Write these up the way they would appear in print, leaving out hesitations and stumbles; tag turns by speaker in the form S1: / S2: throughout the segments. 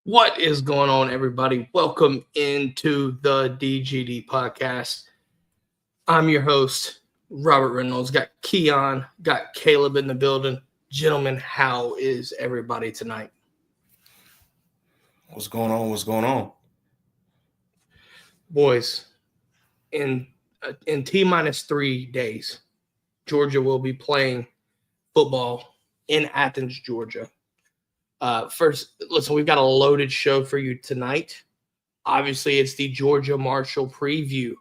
S1: What is going on, everybody? Welcome into the DGD podcast. I'm your host, Robert Reynolds. Got Keon, got Caleb in the building. Gentlemen, how is everybody tonight?
S2: What's going on? What's going on?
S1: Boys, in T-minus 3 days, Georgia will be playing football in Athens, Georgia. First, listen, we've got a loaded show for you tonight. Obviously, it's the Georgia Marshall preview,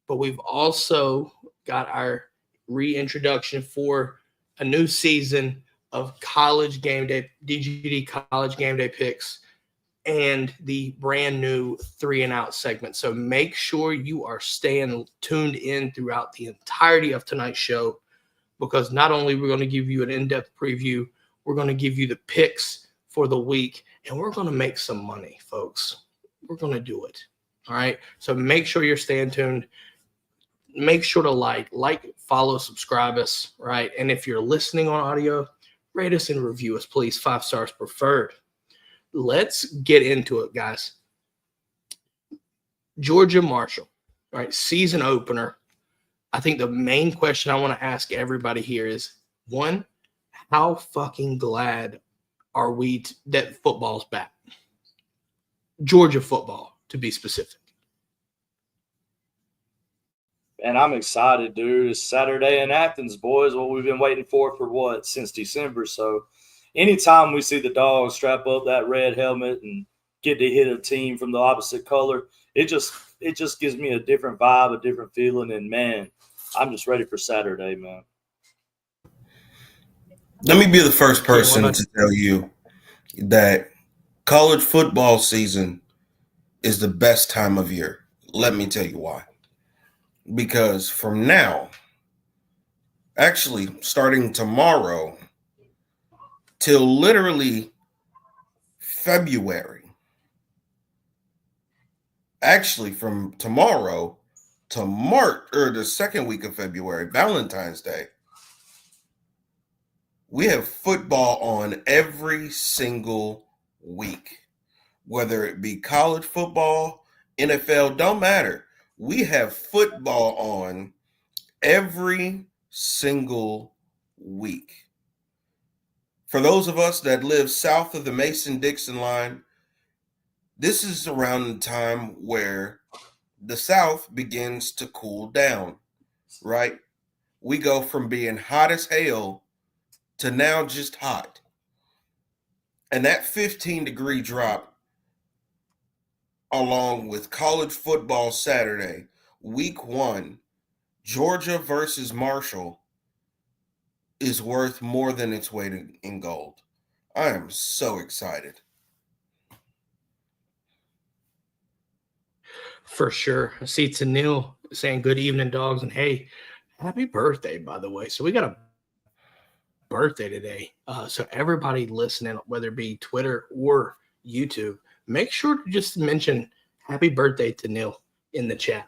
S1: but we've also got our reintroduction for a new season of college game day, DGD college game day picks, and the brand new 3 and Out segment. So make sure you are staying tuned in throughout the entirety of tonight's show, because not only we're going to give you an in-depth preview, we're going to give you the picks for the week, and we're going to make some money, folks. We're going to do it. All right. So make sure you're staying tuned. Make sure to like, follow, subscribe us. Right. And if you're listening on audio, rate us and review us, please. 5 stars preferred. Let's get into it, guys. Georgia Marshall. All right. Season opener. I think the main question I want to ask everybody here is, one, how fucking glad are we that football's back? Georgia football, to be specific.
S3: And I'm excited, dude. It's Saturday in Athens, boys. What we've been waiting for since December. So anytime we see the Dogs strap up that red helmet and get to hit a team from the opposite color, it just gives me a different vibe, a different feeling. And, man, I'm just ready for Saturday, man.
S2: Let me be the first person to tell you that college football season is the best time of year. Let me tell you why. Because from now, actually starting tomorrow till literally February, actually from tomorrow to March, or the second week of February, Valentine's Day, we have football on every single week, whether it be college football, NFL, don't matter. We have football on every single week. For those of us that live south of the Mason-Dixon line, this is around the time where the South begins to cool down, right? We go from being hot as hell to now just hot. And that 15-degree drop, along with college football Saturday, week 1, Georgia versus Marshall, is worth more than its weight in gold. I am so excited.
S1: For sure. I see Tanil saying good evening, dogs, and hey, happy birthday, by the way. So we got a birthday today. So everybody listening, whether it be Twitter or YouTube, make sure to just mention happy birthday to Neil in the chat.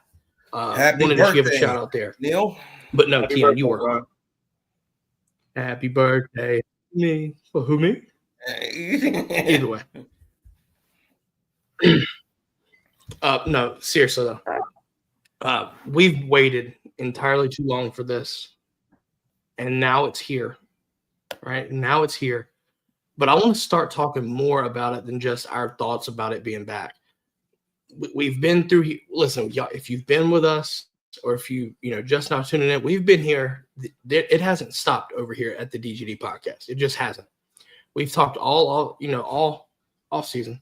S2: Happy
S1: wanted
S2: birthday,
S1: to give a shout out there,
S2: Neil.
S1: But no,
S3: Happy
S1: Keon, you
S3: birthday,
S1: were.
S3: bro.
S1: Happy birthday, me. For who, me? Either way. No, seriously though. We've waited entirely too long for this, and now it's here. Right now it's here. But I want to start talking more about it than just our thoughts about it being back. We've been through. Listen, y'all, if you've been with us, or if you just now tuning in, we've been here. It hasn't stopped over here at the DGD podcast. It just hasn't. We've talked all off season.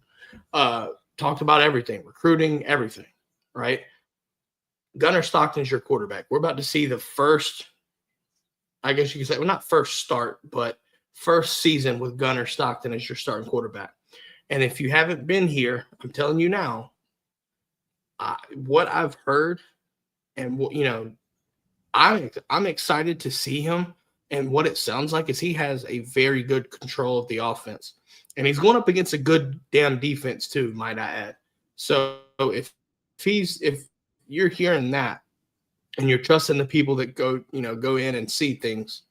S1: Talked about everything, recruiting, everything. Right. Gunnar Stockton's your quarterback. We're about to see the first, I guess you could say, well, not first start, but first season with Gunnar Stockton as your starting quarterback. And if you haven't been here, I'm telling you now, what I've heard and what, I'm excited to see him. And what it sounds like is he has a very good control of the offense. And he's going up against a good damn defense too, might I add. So if you're hearing that and you're trusting the people that go in and see things,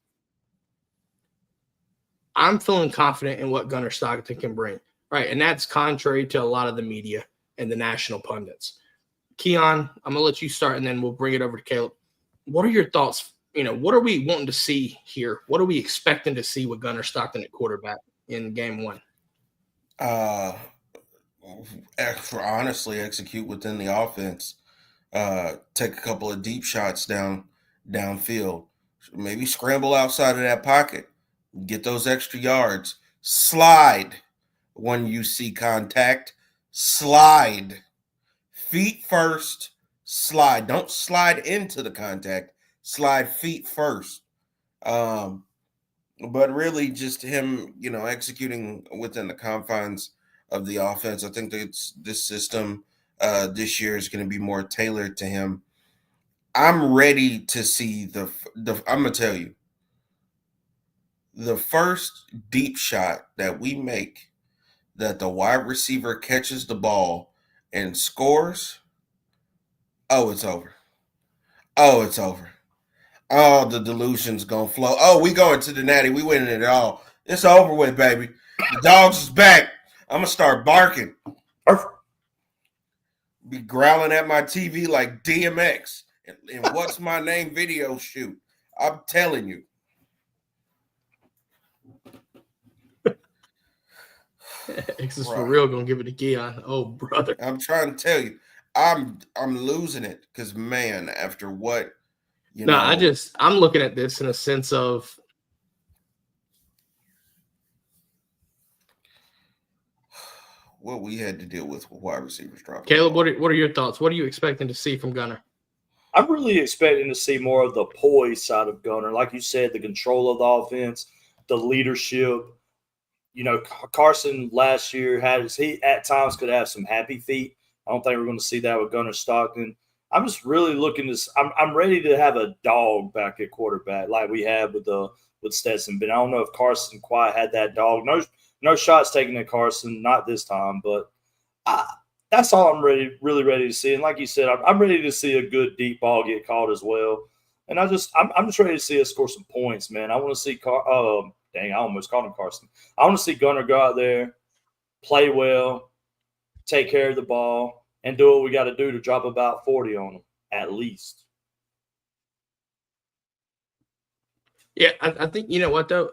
S1: I'm feeling confident in what Gunnar Stockton can bring. right? And that's contrary to a lot of the media and the national pundits. Keon, I'm gonna let you start, and then we'll bring it over to Caleb. What are your thoughts? What are we wanting to see here? What are we expecting to see with Gunnar Stockton at quarterback in game one?
S2: Honestly, execute within the offense. Take a couple of deep shots downfield. Maybe scramble outside of that pocket. Get those extra yards. Slide when you see contact. Slide. Feet first. Slide. Don't slide into the contact. Slide feet first. But really just him, executing within the confines of the offense. I think that this system this year is going to be more tailored to him. I'm ready to see the I'm going to tell you, the first deep shot that we make that the wide receiver catches the ball and scores, oh, it's over. Oh, it's over. Oh, the delusion's gonna flow. Oh, we going to the natty. We winning it all. It's over with, baby. The dogs is back. I'm gonna start barking. Be growling at my TV like DMX and what's my name video shoot. I'm telling you.
S1: X is for real gonna give it to Keon. Oh, brother.
S2: I'm trying to tell you. I'm losing it because, man, after what
S1: I'm looking at this in a sense of
S2: what we had to deal with wide receivers dropping.
S1: Caleb, what are your thoughts? What are you expecting to see from Gunnar?
S3: I'm really expecting to see more of the poise side of Gunnar. Like you said, the control of the offense, the leadership. Carson last year he at times could have some happy feet. I don't think we're going to see that with Gunnar Stockton. I'm just really looking to. I'm ready to have a dog back at quarterback like we had with Stetson. But I don't know if Carson quite had that dog. No shots taken at Carson, not this time. But that's all I'm really ready to see. And like you said, I'm ready to see a good deep ball get caught as well. And I'm just ready to see us score some points, man. I want to see I almost called him Carson. I want to see Gunnar go out there, play well, take care of the ball, and do what we got to do to drop about 40 on them, at least.
S1: Yeah, I think, you know what, though?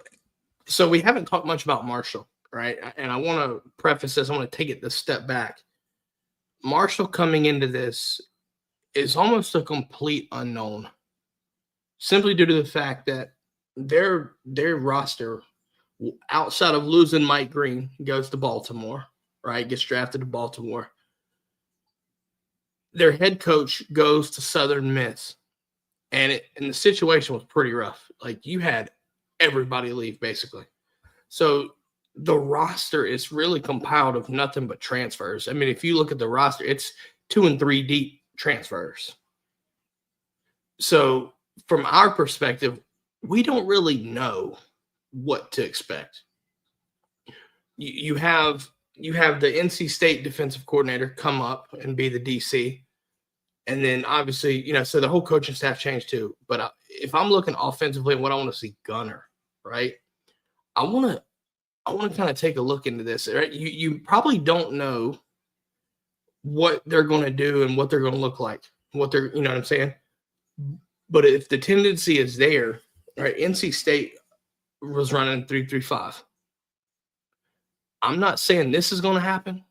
S1: So we haven't talked much about Marshall, right? And I want to preface this. I want to take it a step back. Marshall coming into this is almost a complete unknown, simply due to the fact that their roster, outside of losing Mike Green, goes to Baltimore, right? Gets drafted to Baltimore. Their head coach goes to Southern Miss, and the situation was pretty rough. Like, you had everybody leave, basically. So the roster is really compiled of nothing but transfers. I mean, if you look at the roster, it's 2 and 3 deep transfers. So from our perspective, we don't really know what to expect. You have the NC State defensive coordinator come up and be the DC. And then obviously, so the whole coaching staff changed too. But if I'm looking offensively and what I want to see Gunnar, right? I want to kind of take a look into this, right? You probably don't know what they're going to do and what they're going to look like, what I'm saying? But if the tendency is there, right? NC State was running 3-3-5. I'm not saying this is going to happen,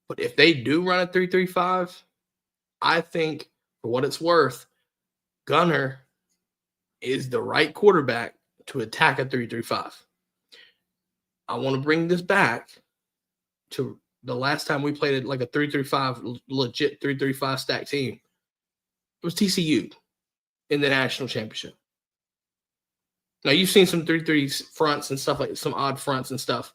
S1: but if they do run a 3-3-5, I think, for what it's worth, Gunnar is the right quarterback to attack a 3-3-5. I want to bring this back to the last time we played it like a 3-3-5, legit 3-3-5 stack team. It was TCU in the national championship. Now, you've seen some 3-3 fronts and stuff, like some odd fronts and stuff.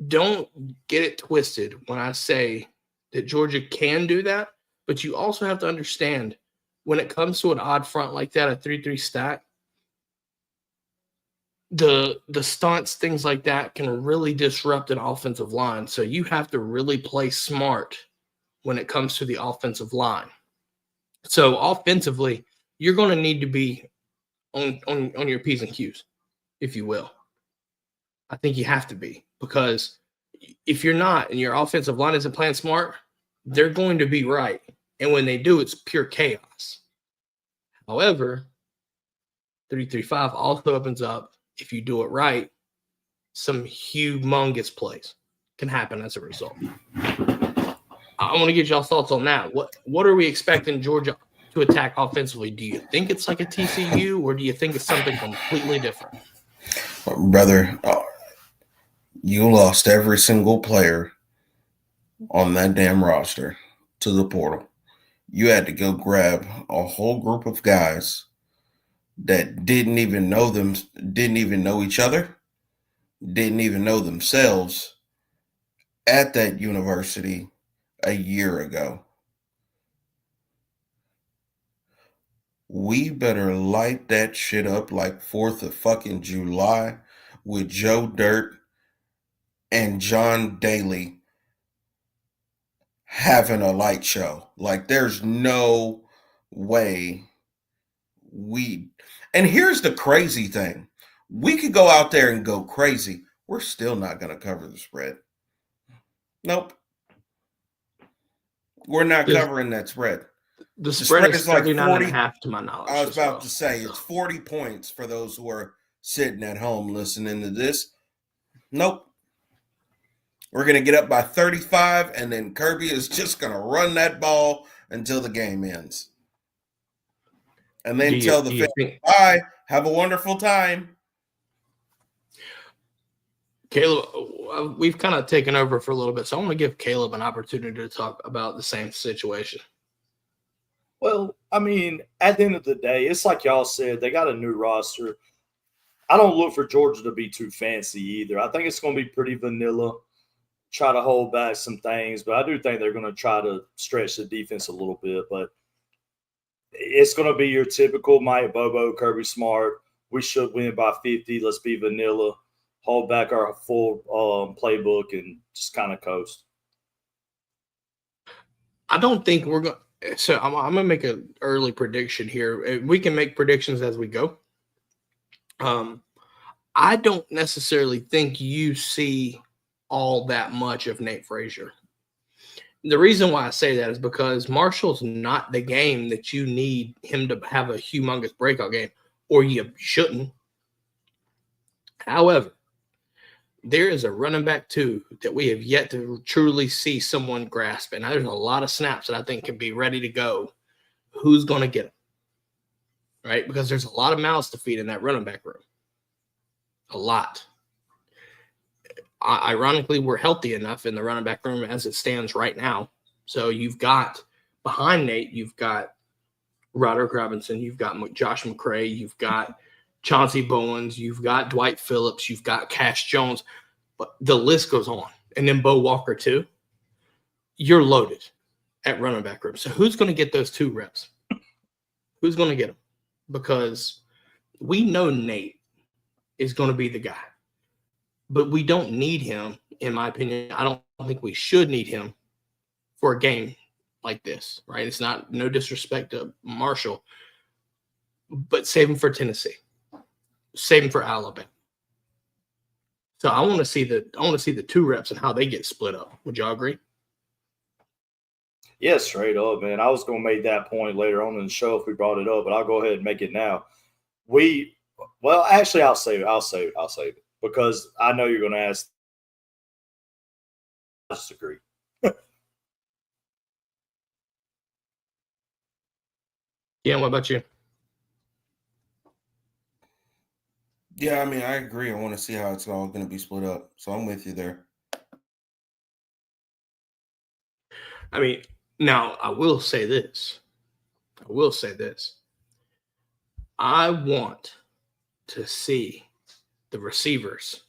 S1: Don't get it twisted when I say that Georgia can do that, but you also have to understand when it comes to an odd front like that, a 3-3 stack, the stunts, things like that can really disrupt an offensive line. So you have to really play smart when it comes to the offensive line. So offensively, you're going to need to be on your P's and Q's, if you will. I think you have to be, because if you're not and your offensive line isn't playing smart, they're going to be right. And when they do, it's pure chaos. However, 3-3-5 also opens up, if you do it right, some humongous plays can happen as a result. I want to get y'all's thoughts on that. What are we expecting Georgia to attack offensively? Do you think it's like a TCU, or do you think it's something completely different?
S2: Brother, you lost every single player on that damn roster to the portal. You had to go grab a whole group of guys that didn't even know each other, didn't even know themselves at that university a year ago. We better light that shit up like 4th of fucking July with Joe Dirt and John Daly having a light show. Like, there's no way and here's the crazy thing. We could go out there and go crazy. We're still not going to cover the spread. Nope. We're not covering that spread.
S1: The spread is like 39.5 to my knowledge.
S2: I was about to say, it's 40 points for those who are sitting at home listening to this. Nope. We're going to get up by 35, and then Kirby is just going to run that ball until the game ends. And then tell the fans, bye, have a wonderful time.
S1: Caleb, we've kind of taken over for a little bit, so I want to give Caleb an opportunity to talk about the same situation.
S3: Well, I mean, at the end of the day, it's like y'all said, they got a new roster. I don't look for Georgia to be too fancy either. I think it's going to be pretty vanilla, try to hold back some things, but I do think they're going to try to stretch the defense a little bit. But it's going to be your typical Mike Bobo, Kirby Smart. We should win by 50. Let's be vanilla, hold back our full playbook, and just kind of coast.
S1: I don't think we're going to. So I'm going to make an early prediction here. We can make predictions as we go. I don't necessarily think you see all that much of Nate Frazier. The reason why I say that is because Marshall's not the game that you need him to have a humongous breakout game, or you shouldn't. However, there is a running back too that we have yet to truly see someone grasp. And there's a lot of snaps that I think can be ready to go. Who's going to get them? Right? Because there's a lot of mouths to feed in that running back room. A lot. Ironically, we're healthy enough in the running back room as it stands right now. So you've got behind Nate, you've got Roderick Robinson, you've got Josh McCray, you've got Chauncey Bowens, you've got Dwight Phillips, you've got Cash Jones, but the list goes on. And then Bo Walker too. You're loaded at running back room. So who's going to get those 2 reps? Who's going to get them? Because we know Nate is going to be the guy. But we don't need him, in my opinion. I don't think we should need him for a game like this, right? It's not, no disrespect to Marshall, but save him for Tennessee. Save him for Alabama. So I want to see the 2 reps and how they get split up. Would y'all agree?
S3: Yeah, straight up, man. I was going to make that point later on in the show if we brought it up, but I'll go ahead and make it now. Actually, I'll save it because I know you're going to ask. I disagree.
S1: Yeah, what about you?
S2: Yeah, I mean, I agree. I want to see how it's all going to be split up. So I'm with you there.
S1: I mean, now I will say this. I want to see the receivers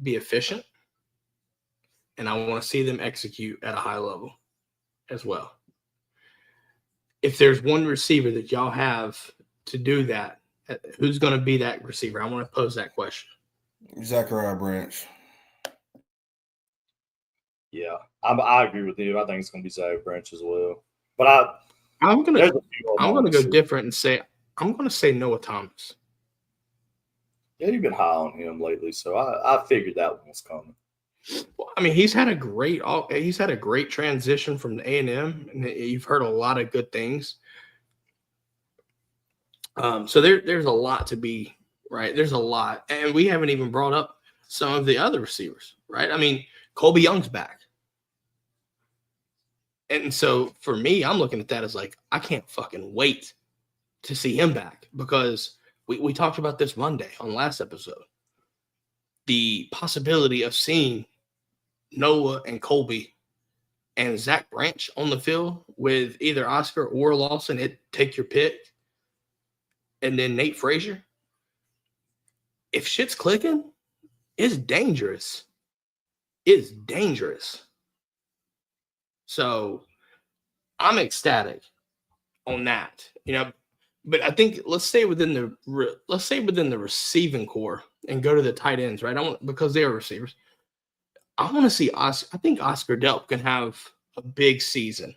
S1: be efficient, and I want to see them execute at a high level as well. If there's one receiver that y'all have to do that, who's going to be that receiver? I want to pose that question.
S2: Zachariah Branch.
S3: Yeah, I agree with you. I think it's going to be Zach Branch as well. But I'm going to
S1: go different and say I'm going to say Noah Thomas.
S3: Yeah, you've been high on him lately, so I figured that one was coming.
S1: Well, I mean, he's had a great transition from the A&M, and you've heard a lot of good things. So there's a lot to be right. There's a lot, and we haven't even brought up some of the other receivers, right? I mean, Colby Young's back, and so for me, I'm looking at that as like I can't fucking wait to see him back because we talked about this Monday on last episode. The possibility of seeing Noah and Colby and Zach Branch on the field with either Oscar or Lawson, take your pick, and then Nate Frazier. If shit's clicking, it's dangerous. It's dangerous. So I'm ecstatic on that, But I think let's stay within the receiving core and go to the tight ends, right? Because they are receivers. I want to see Oscar. I think Oscar Delp can have a big season.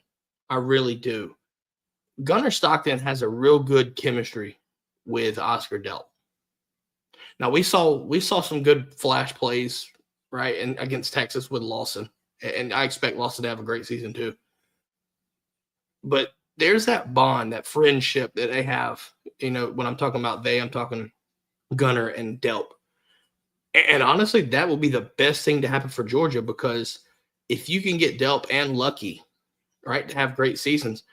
S1: I really do. Gunnar Stockton has a real good chemistry with Oscar Delp. Now we saw some good flash plays, right, and against Texas with Lawson, and I expect Lawson to have a great season too. But there's that bond, that friendship that they have. When I'm talking about I'm talking Gunnar and Delp. And honestly, that will be the best thing to happen for Georgia because if you can get Delp and Lucky, right, to have great seasons,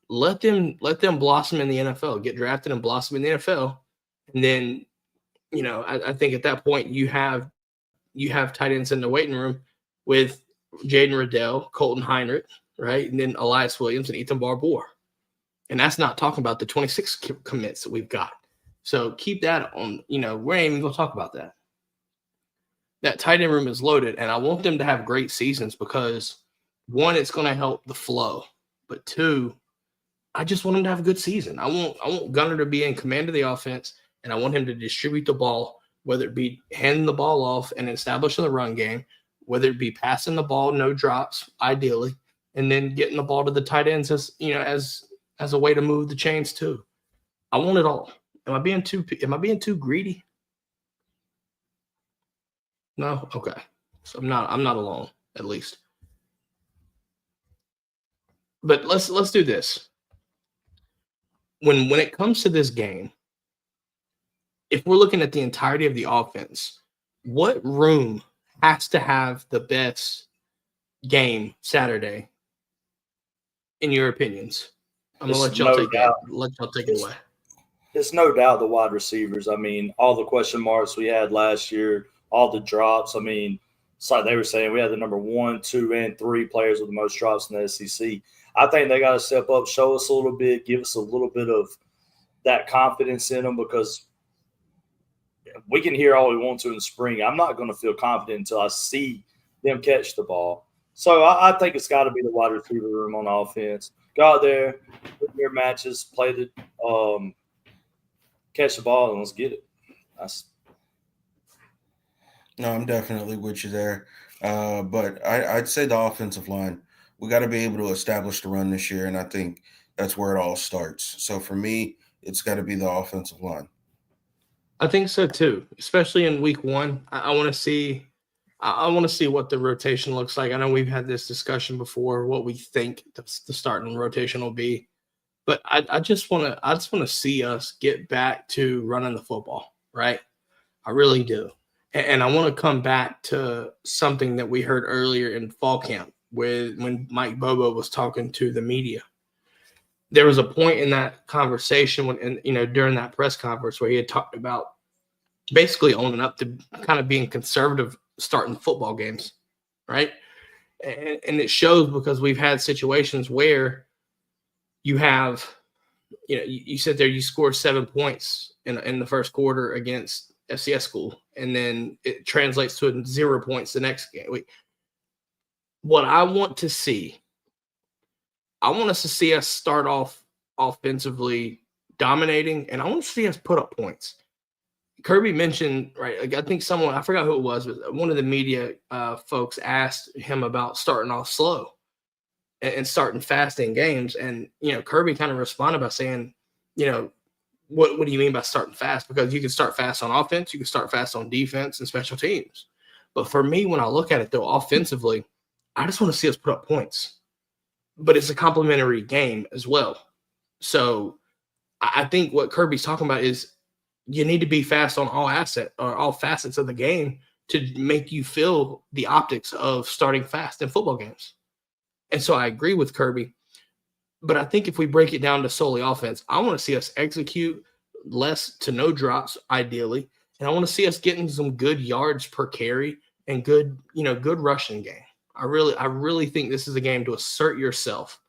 S1: let them blossom in the NFL, get drafted and blossom in the NFL, and then I think at that point you have tight ends in the waiting room with Jaden Riddell, Colton Heinrich, right, and then Elias Williams and Ethan Barbour, and that's not talking about the 26 commits that we've got. So keep that on. We ain't even gonna talk about that. That tight end room is loaded, and I want them to have great seasons because, one, it's going to help the flow, but two, I just want him to have a good season. I want Gunnar to be in command of the offense, and I want him to distribute the ball, whether it be handing the ball off and establishing the run game, whether it be passing the ball, no drops, ideally, and then getting the ball to the tight ends as a way to move the chains too. I want it all. Am I being too greedy? No? Okay. So I'm not alone, at least. But let's do this. When it comes to this game, if we're looking at the entirety of the offense, what room has to have the best game Saturday, in your opinions? I'm gonna let y'all take it away.
S3: It's no doubt the wide receivers. I mean, all the question marks we had last year, all the drops. I mean, it's like they were saying, we had the number 1, 2, and 3 players with the most drops in the SEC. I think they got to step up, show us a little bit, give us a little bit of that confidence in them because we can hear all we want to in the spring. I'm not going to feel confident until I see them catch the ball. So I think it's got to be the wide receiver room on offense. Go out there, win your matches, play the catch the ball, and let's get it.
S2: No, I'm definitely with you there. But I'd say the offensive line. We got to be able to establish the run this year, and I think that's where it all starts. So for me, it's got to be the offensive line.
S1: I think so too, especially in week 1. I want to see. I want to see what the rotation looks like. I know we've had this discussion before, what we think the starting rotation will be, but I just want to see us get back to running the football, right? I really do. And I want to come back to something that we heard earlier in fall camp when Mike Bobo was talking to the media. There was a point in that conversation during that press conference where he had talked about basically owning up to kind of being conservative starting football games, right? And it shows because we've had situations where you have, you sit there, you score 7 points in the first quarter against FCS school, and then it translates to 0 points the next game. What I want to see, I want us to see us start off offensively dominating, and I want to see us put up points. Kirby mentioned, right, like I think someone, I forgot who it was, but one of the media folks asked him about starting off slow and starting fast in games. And, Kirby kind of responded by saying, What do you mean by starting fast? Because you can start fast on offense, you can start fast on defense and special teams. But for me, when I look at it though, offensively, I just want to see us put up points. But it's a complementary game as well. So I think what Kirby's talking about is you need to be fast on all facets of the game to make you feel the optics of starting fast in football games. And so I agree with Kirby. But I think if we break it down to solely offense, I want to see us execute less to no drops, ideally. And I want to see us getting some good yards per carry and good rushing game. I really think this is a game to assert yourself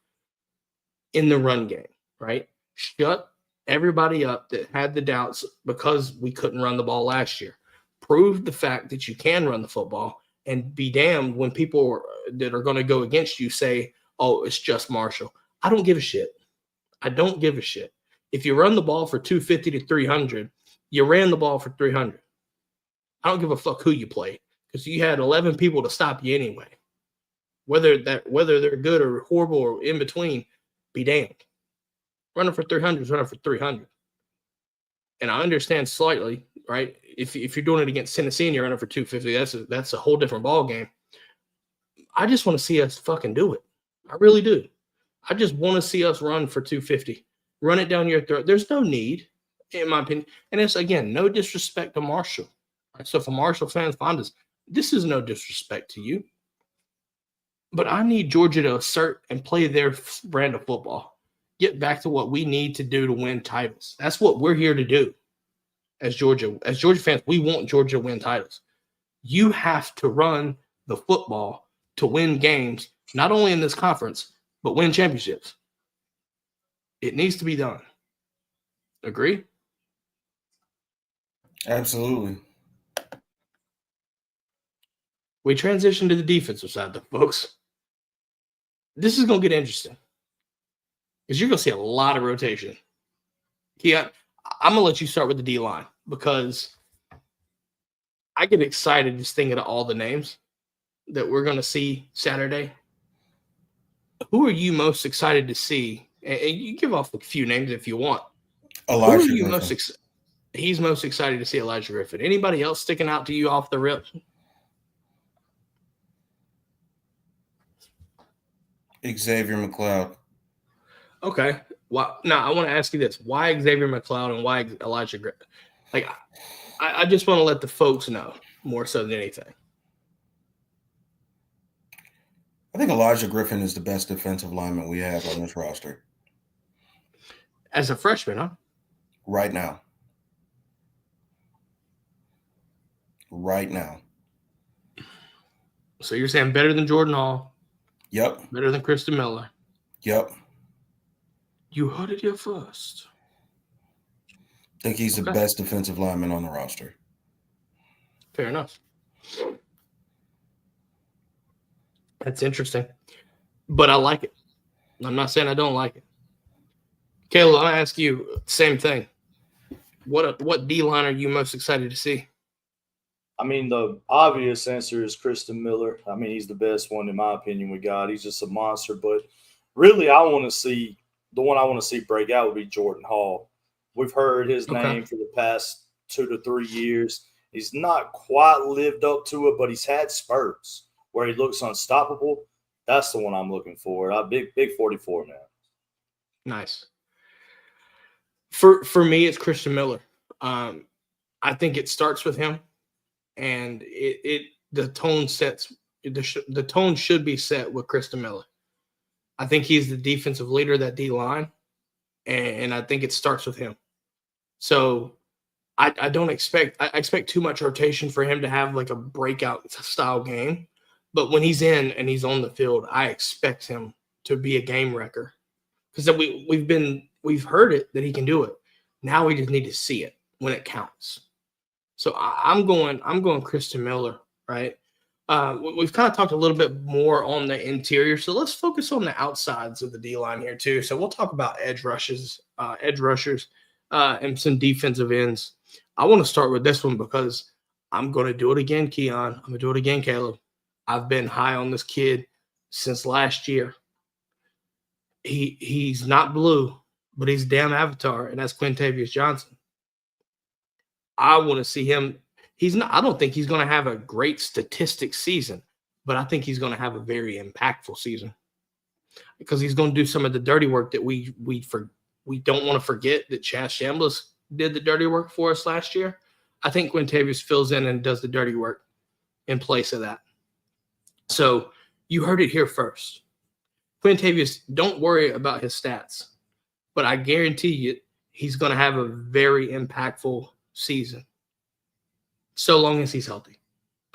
S1: in the run game, right? Shut everybody up that had the doubts because we couldn't run the ball last year. Prove the fact that you can run the football, and be damned when people that are going to go against you say, oh, it's just Marshall. I don't give a shit. I don't give a shit. If you run the ball for 250 to 300, you ran the ball for 300. I don't give a fuck who you play because you had 11 people to stop you anyway. Whether they're good or horrible or in between, be damned. Running for 300 is running for 300. And I understand slightly, right? If you're doing it against Tennessee and you're running for 250, that's a whole different ball game. I just want to see us fucking do it. I really do. I just want to see us run for 250. Run it down your throat. There's no need, in my opinion. And it's, again, no disrespect to Marshall. Right? So for Marshall fans, find us. This is no disrespect to you. But I need Georgia to assert and play their brand of football. Get back to what we need to do to win titles. That's what we're here to do as Georgia. As Georgia fans, we want Georgia to win titles. You have to run the football to win games, not only in this conference, but win championships. It needs to be done. Agree?
S2: Absolutely.
S1: We transition to the defensive side, though, folks. This is going to get interesting because you're going to see a lot of rotation. I'm going to let you start with the D-line because I get excited just thinking of all the names that we're going to see Saturday. Who are you most excited to see? And you give off a few names if you want.
S2: Elijah
S1: Who are you
S2: Griffin.
S1: He's most excited to see Elijah Griffin. Anybody else sticking out to you off the rip?
S2: Xavier McLeod.
S1: Okay. Now I want to ask you this: why Xavier McLeod and why Elijah Griffin? Like, I just want to let the folks know more so than anything.
S2: I think Elijah Griffin is the best defensive lineman we have on this roster
S1: As a freshman, huh?
S2: right now. Right now.
S1: So you're saying better than Jordan Hall?
S2: Yep.
S1: Better than Kristen Miller?
S2: Yep.
S1: You heard it here first.
S2: I think he's the best defensive lineman on the roster.
S1: Fair enough. That's interesting. But I like it. I'm not saying I don't like it. Caleb, I'll ask you same thing. What D-line are you most excited to see?
S3: I mean, the obvious answer is Kristen Miller. I mean, he's the best one in my opinion we got. He's just a monster. But really, the one I want to see break out would be Jordan Hall. We've heard his name for the past 2 to 3 years. He's not quite lived up to it, but he's had spurts where he looks unstoppable. That's the one I'm looking for. Big 44 now.
S1: Nice. For me, it's Christian Miller. I think it starts with him, and the tone sets. The tone should be set with Christian Miller. I think he's the defensive leader of that D line, and I think it starts with him. So I expect too much rotation for him to have like a breakout style game. But when he's in and he's on the field, I expect him to be a game wrecker because we've heard it that he can do it. Now we just need to see it when it counts. So I'm going Christian Miller, right? We've kind of talked a little bit more on the interior, so let's focus on the outsides of the D line here too. So we'll talk about edge rushers, and some defensive ends. I want to start with this one because I'm going to do it again, Keon. I'm going to do it again, Caleb. I've been high on this kid since last year. He's not blue, but he's a damn avatar, and that's Quintavious Johnson. I want to see him. I don't think he's going to have a great statistic season, but I think he's going to have a very impactful season because he's going to do some of the dirty work that we don't want to forget that Chaz Chambliss did the dirty work for us last year. I think Quintavious fills in and does the dirty work in place of that. So you heard it here first. Quintavious, don't worry about his stats, but I guarantee you he's going to have a very impactful season so long as he's healthy.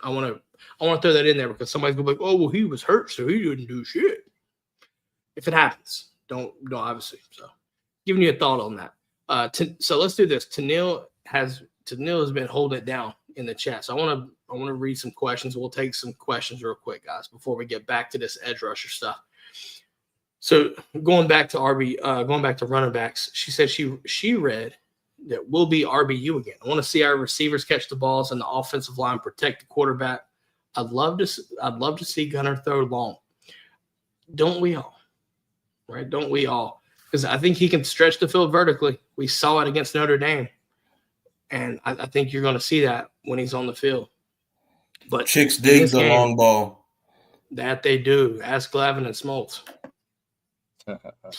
S1: I want to throw that in there because somebody's going to be like, oh, well, he was hurt, so he didn't do shit. If it happens, don't obviously. So giving you a thought on that. So let's do this. Tanil has been holding it down in the chat. So I want to read some questions. We'll take some questions real quick, guys, before we get back to this edge rusher stuff. So going back to running backs, she said she read that we'll be RBU again. I want to see our receivers catch the balls and the offensive line protect the quarterback. I'd love to see Gunner throw long. Don't we all? Right? Don't we all? Because I think he can stretch the field vertically. We saw it against Notre Dame. And I think you're going to see that when he's on the field. But
S2: Chicks dig the long ball.
S1: That they do. Ask Glavin and Smoltz.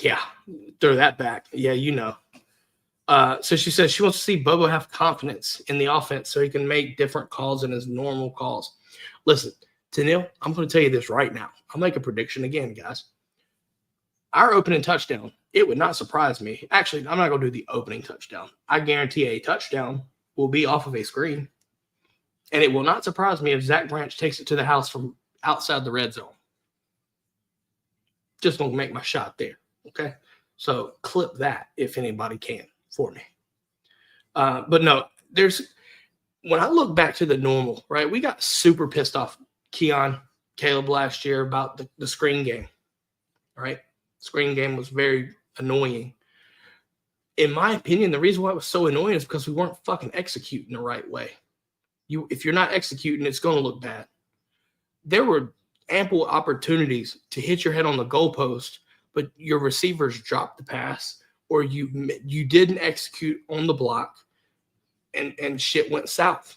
S1: Yeah, throw that back. Yeah, you know. So she says she wants to see Bobo have confidence in the offense so he can make different calls than his normal calls. Listen, Tanil, I'm going to tell you this right now. I'll make a prediction again, guys. Our opening touchdown, it would not surprise me. Actually, I'm not going to do the opening touchdown. I guarantee a touchdown will be off of a screen. And it will not surprise me if Zach Branch takes it to the house from outside the red zone. Just going to make my shot there, okay? So clip that if anybody can for me. But no, when I look back to the normal, right, we got super pissed off, Caleb last year about the screen game, right? Screen game was very annoying. In my opinion, the reason why it was so annoying is because we weren't fucking executing the right way. If you're not executing, it's going to look bad. There were ample opportunities to hit your head on the goalpost, but your receivers dropped the pass or you didn't execute on the block and shit went south.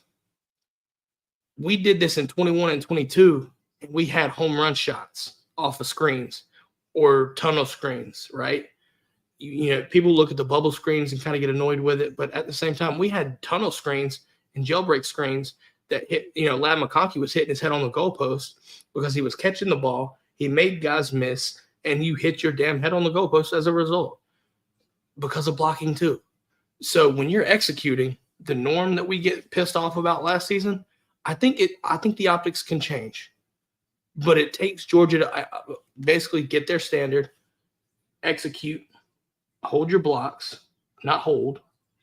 S1: We did this in 21 and 22, and we had home run shots off of screens or tunnel screens, right? You know, people look at the bubble screens and kind of get annoyed with it, but at the same time, we had tunnel screens and jailbreak screens that hit, Ladd McConkey was hitting his head on the goalpost because he was catching the ball. He made guys miss, and you hit your damn head on the goalpost as a result because of blocking too. So when you're executing the norm that we get pissed off about last season, I think the optics can change. But it takes Georgia to basically get their standard, execute, hold your blocks, not hold,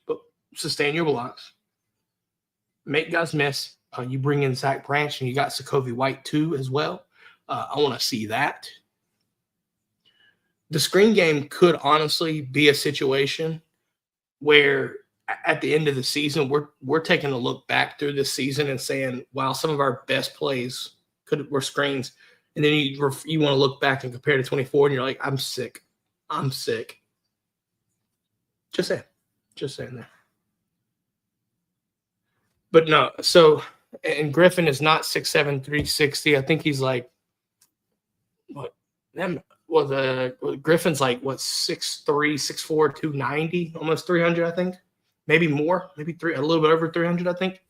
S1: but sustain your blocks, make guys miss. You bring in Zach Branch and you got Sokovie White too as well. I want to see that. The screen game could honestly be a situation where at the end of the season, we're taking a look back through this season and saying, wow, some of our best plays were screens. And then you want to look back and compare to 24 and you're like, I'm sick. Just saying that. But no, so, and Griffin is not 6'7", 360. I think he's like, Griffin's like, 6'3", 6'4", 290, almost 300, I think. Maybe more, a little bit over 300, I think.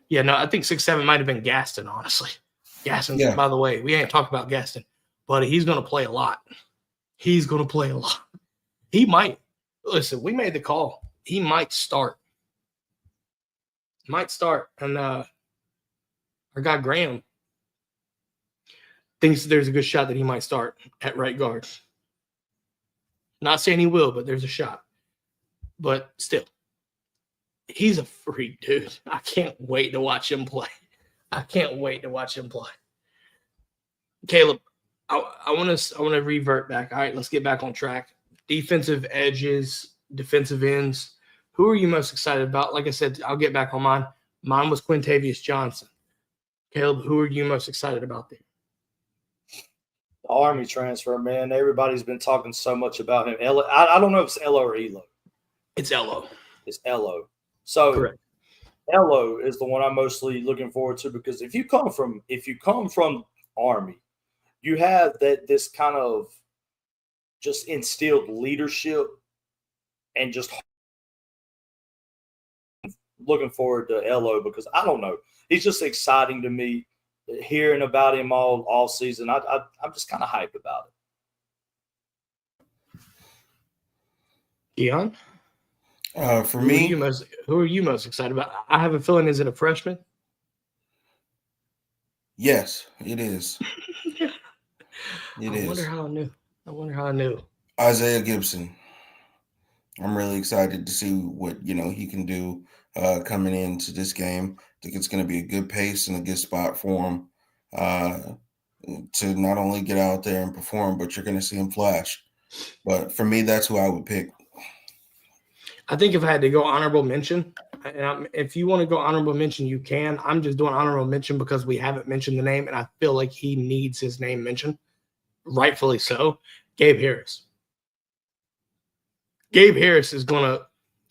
S1: Yeah, no, I think 6'7" might have been Gaston, honestly. Gaston, yeah. By the way, we ain't talking about Gaston, but he's going to play a lot. He might. Listen, we made the call. He might start. And our guy Graham thinks there's a good shot that he might start at right guard. Not saying he will, but there's a shot. But still, he's a freak, dude. I can't wait to watch him play. Caleb, I want to revert back. All right, let's get back on track. Defensive edges, defensive ends. Who are you most excited about? Like I said, I'll get back on mine. Mine was Quintavious Johnson. Caleb, who are you most excited about there?
S3: The Army transfer, man. Everybody's been talking so much about him. I don't know if it's Elo or Elo.
S1: It's Elo.
S3: It's Elo. So
S1: Correct.
S3: Elo is the one I'm mostly looking forward to because if you come from Army, you have this kind of just instilled leadership and just looking forward to Elo because I don't know. He's just exciting to me. Hearing about him all season, I'm just kind of hyped about it.
S1: Keon?
S2: For me,
S1: who are you most excited about? I have a feeling, is it a freshman?
S2: yes, it is.
S1: I wonder how I knew.
S2: Isaiah Gibson. I'm really excited to see what he can do coming into this game. I think it's going to be a good pace and a good spot for him to not only get out there and perform, but you're going to see him flash. But for me, that's who I would pick.
S1: I think if I had to go honorable mention, and if you want to go honorable mention, you can. I'm just doing honorable mention because we haven't mentioned the name, and I feel like he needs his name mentioned, rightfully so. Gabe Harris. Gabe Harris is going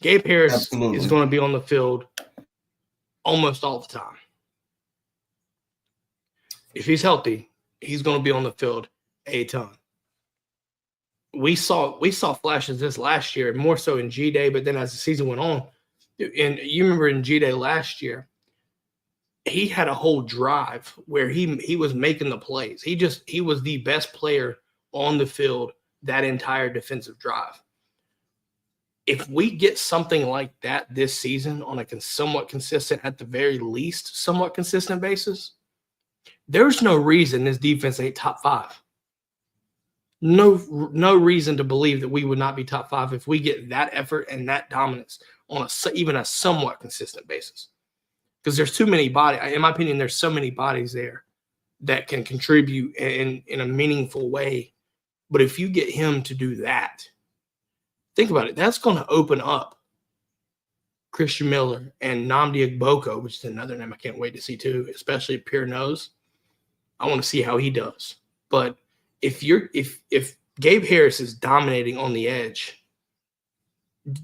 S1: to be on the field almost all the time. If he's healthy, he's going to be on the field a ton. We saw flashes this last year, more so in G-Day, but then as the season went on, and you remember in G-Day last year, he had a whole drive where he was making the plays. He was the best player on the field that entire defensive drive. If we get something like that this season on a somewhat consistent, at the very least, somewhat consistent basis, there's no reason this defense ain't top 5. No reason to believe that we would not be top 5 if we get that effort and that dominance on even a somewhat consistent basis. Because there's too many bodies. In my opinion, there's so many bodies there that can contribute in a meaningful way. But if you get him to do that, think about it. That's going to open up Christian Miller and Nnamdi Agboko, which is another name I can't wait to see too, especially pure nose. I want to see how he does. But if Gabe Harris is dominating on the edge,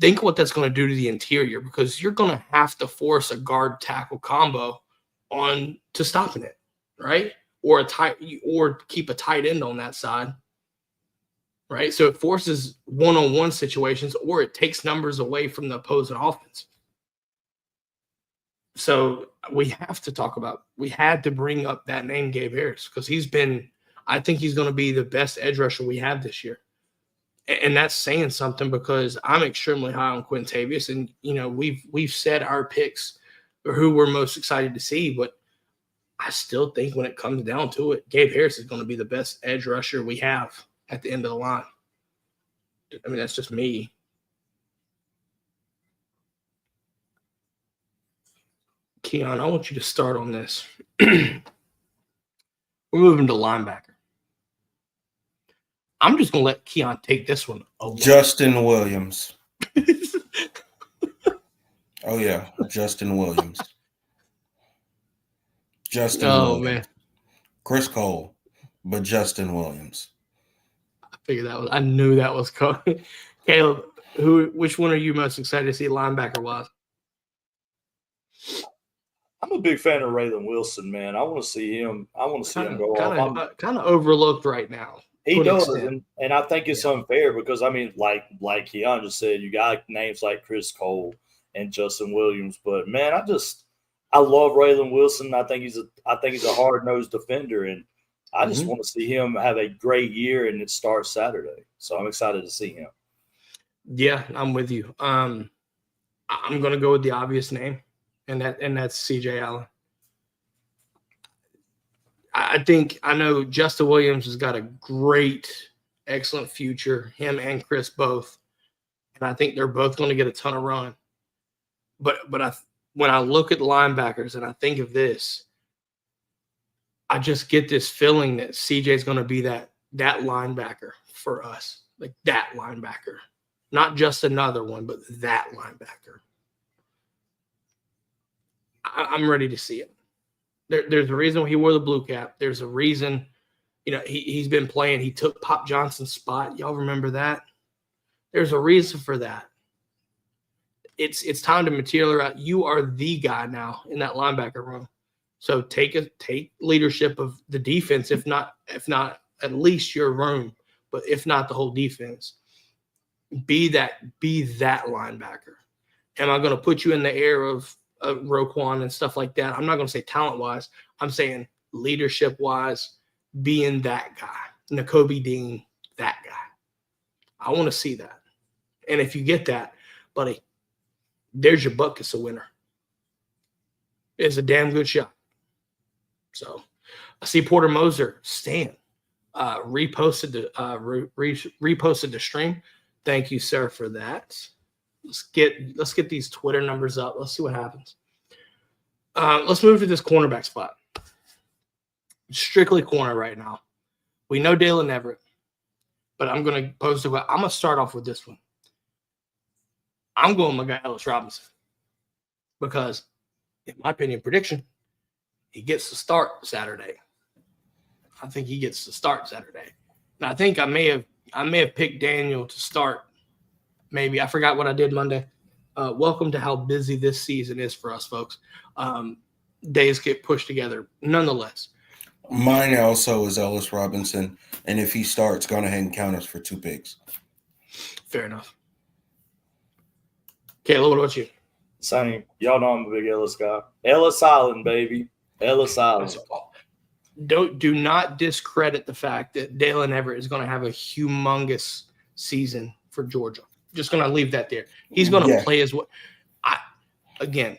S1: think what that's going to do to the interior, because you're going to have to force a guard tackle combo on to stopping it, right? Or keep a tight end on that side, right? So it forces one-on-one situations, or it takes numbers away from the opposing offense. So we had to bring up that name, Gabe Harris, because I think he's going to be the best edge rusher we have this year. And that's saying something, because I'm extremely high on Quintavious, and we've said our picks or who we're most excited to see, but I still think when it comes down to it, Gabe Harris is going to be the best edge rusher we have at the end of the line. I mean, that's just me. Keon, I want you to start on this. We're moving to linebacker. I'm just going to let Keon take this one away.
S2: Justin Williams. Oh, yeah. Justin Williams.
S1: Man.
S2: Chris Cole, but Justin Williams.
S1: I knew that was coming. Caleb, which one are you most excited to see linebacker-wise?
S3: I'm a big fan of Raylan Wilson, man. I want to see him. I want to see him go off.
S1: Kind of overlooked right now.
S3: He does, and I think it's unfair because, I mean, like Keon just said, you got names like Chris Cole and Justin Williams, but man, I love Raylan Wilson. I think he's a hard-nosed defender, and I just want to see him have a great year, and it starts Saturday. So I'm excited to see him.
S1: Yeah, I'm with you. I'm going to go with the obvious name, and that's CJ Allen. I know Justin Williams has got a great, excellent future, him and Chris both. And I think they're both going to get a ton of run. But when I look at linebackers and I think of this, I just get this feeling that CJ is going to be that linebacker for us. Like that linebacker. Not just another one, but that linebacker. I'm ready to see it. There's a reason he wore the blue cap. There's a reason he's been playing. He took Pop Johnson's spot. Y'all remember that? There's a reason for that. It's time to materialize. You are the guy now in that linebacker room. So take leadership of the defense, if not at least your room, but if not the whole defense. Be that linebacker. Am I going to put you in the air of Roquan and stuff like that? I'm not going to say talent-wise. I'm saying leadership-wise, being that guy. Nakobe Dean, that guy. I want to see that. And if you get that, buddy, there's your buckets a winner. It's a damn good shot. So I see Porter Moser, Stan, reposted the stream. Thank you, sir, for that. Let's get these Twitter numbers up. Let's see what happens. Let's move to this cornerback spot. Strictly corner right now. We know Dalen Everett, but I'm going to start off with this one. I'm going with my guy Ellis Robinson because, in my opinion, prediction, he gets to start Saturday. I think he gets to start Saturday. And I think I may have picked Daniel to start. Maybe I forgot what I did Monday. Welcome to how busy this season is for us, folks. Days get pushed together. Nonetheless,
S2: mine also is Ellis Robinson, and if he starts, go ahead and count us for 2 picks.
S1: Fair enough. Caleb, what about you?
S3: Sonny, y'all know I'm a big Ellis guy. Ellis Island, baby. Ellis Island.
S1: Do not discredit the fact that Dalen Everett is going to have a humongous season for Georgia. Just going to leave that there. He's going to play as what. Again,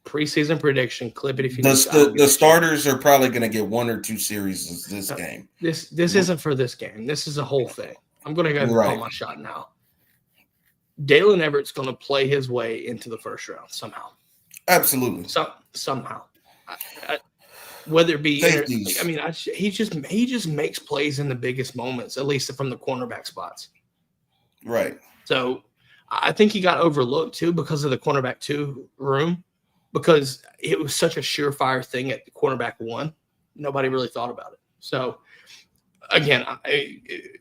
S1: preseason prediction. Clip it if you need to.
S2: The starters are probably going to get 1 or 2 series this game.
S1: This isn't for this game. This is a whole thing. I'm going to go ahead and call my shot now. Dalen Everett's going to play his way into the first round somehow.
S2: Absolutely.
S1: Somehow. Whether it be he just makes plays in the biggest moments, at least from the cornerback spots.
S2: Right.
S1: So I think he got overlooked too because of the cornerback 2 room, because it was such a surefire thing at the cornerback 1. Nobody really thought about it. So again,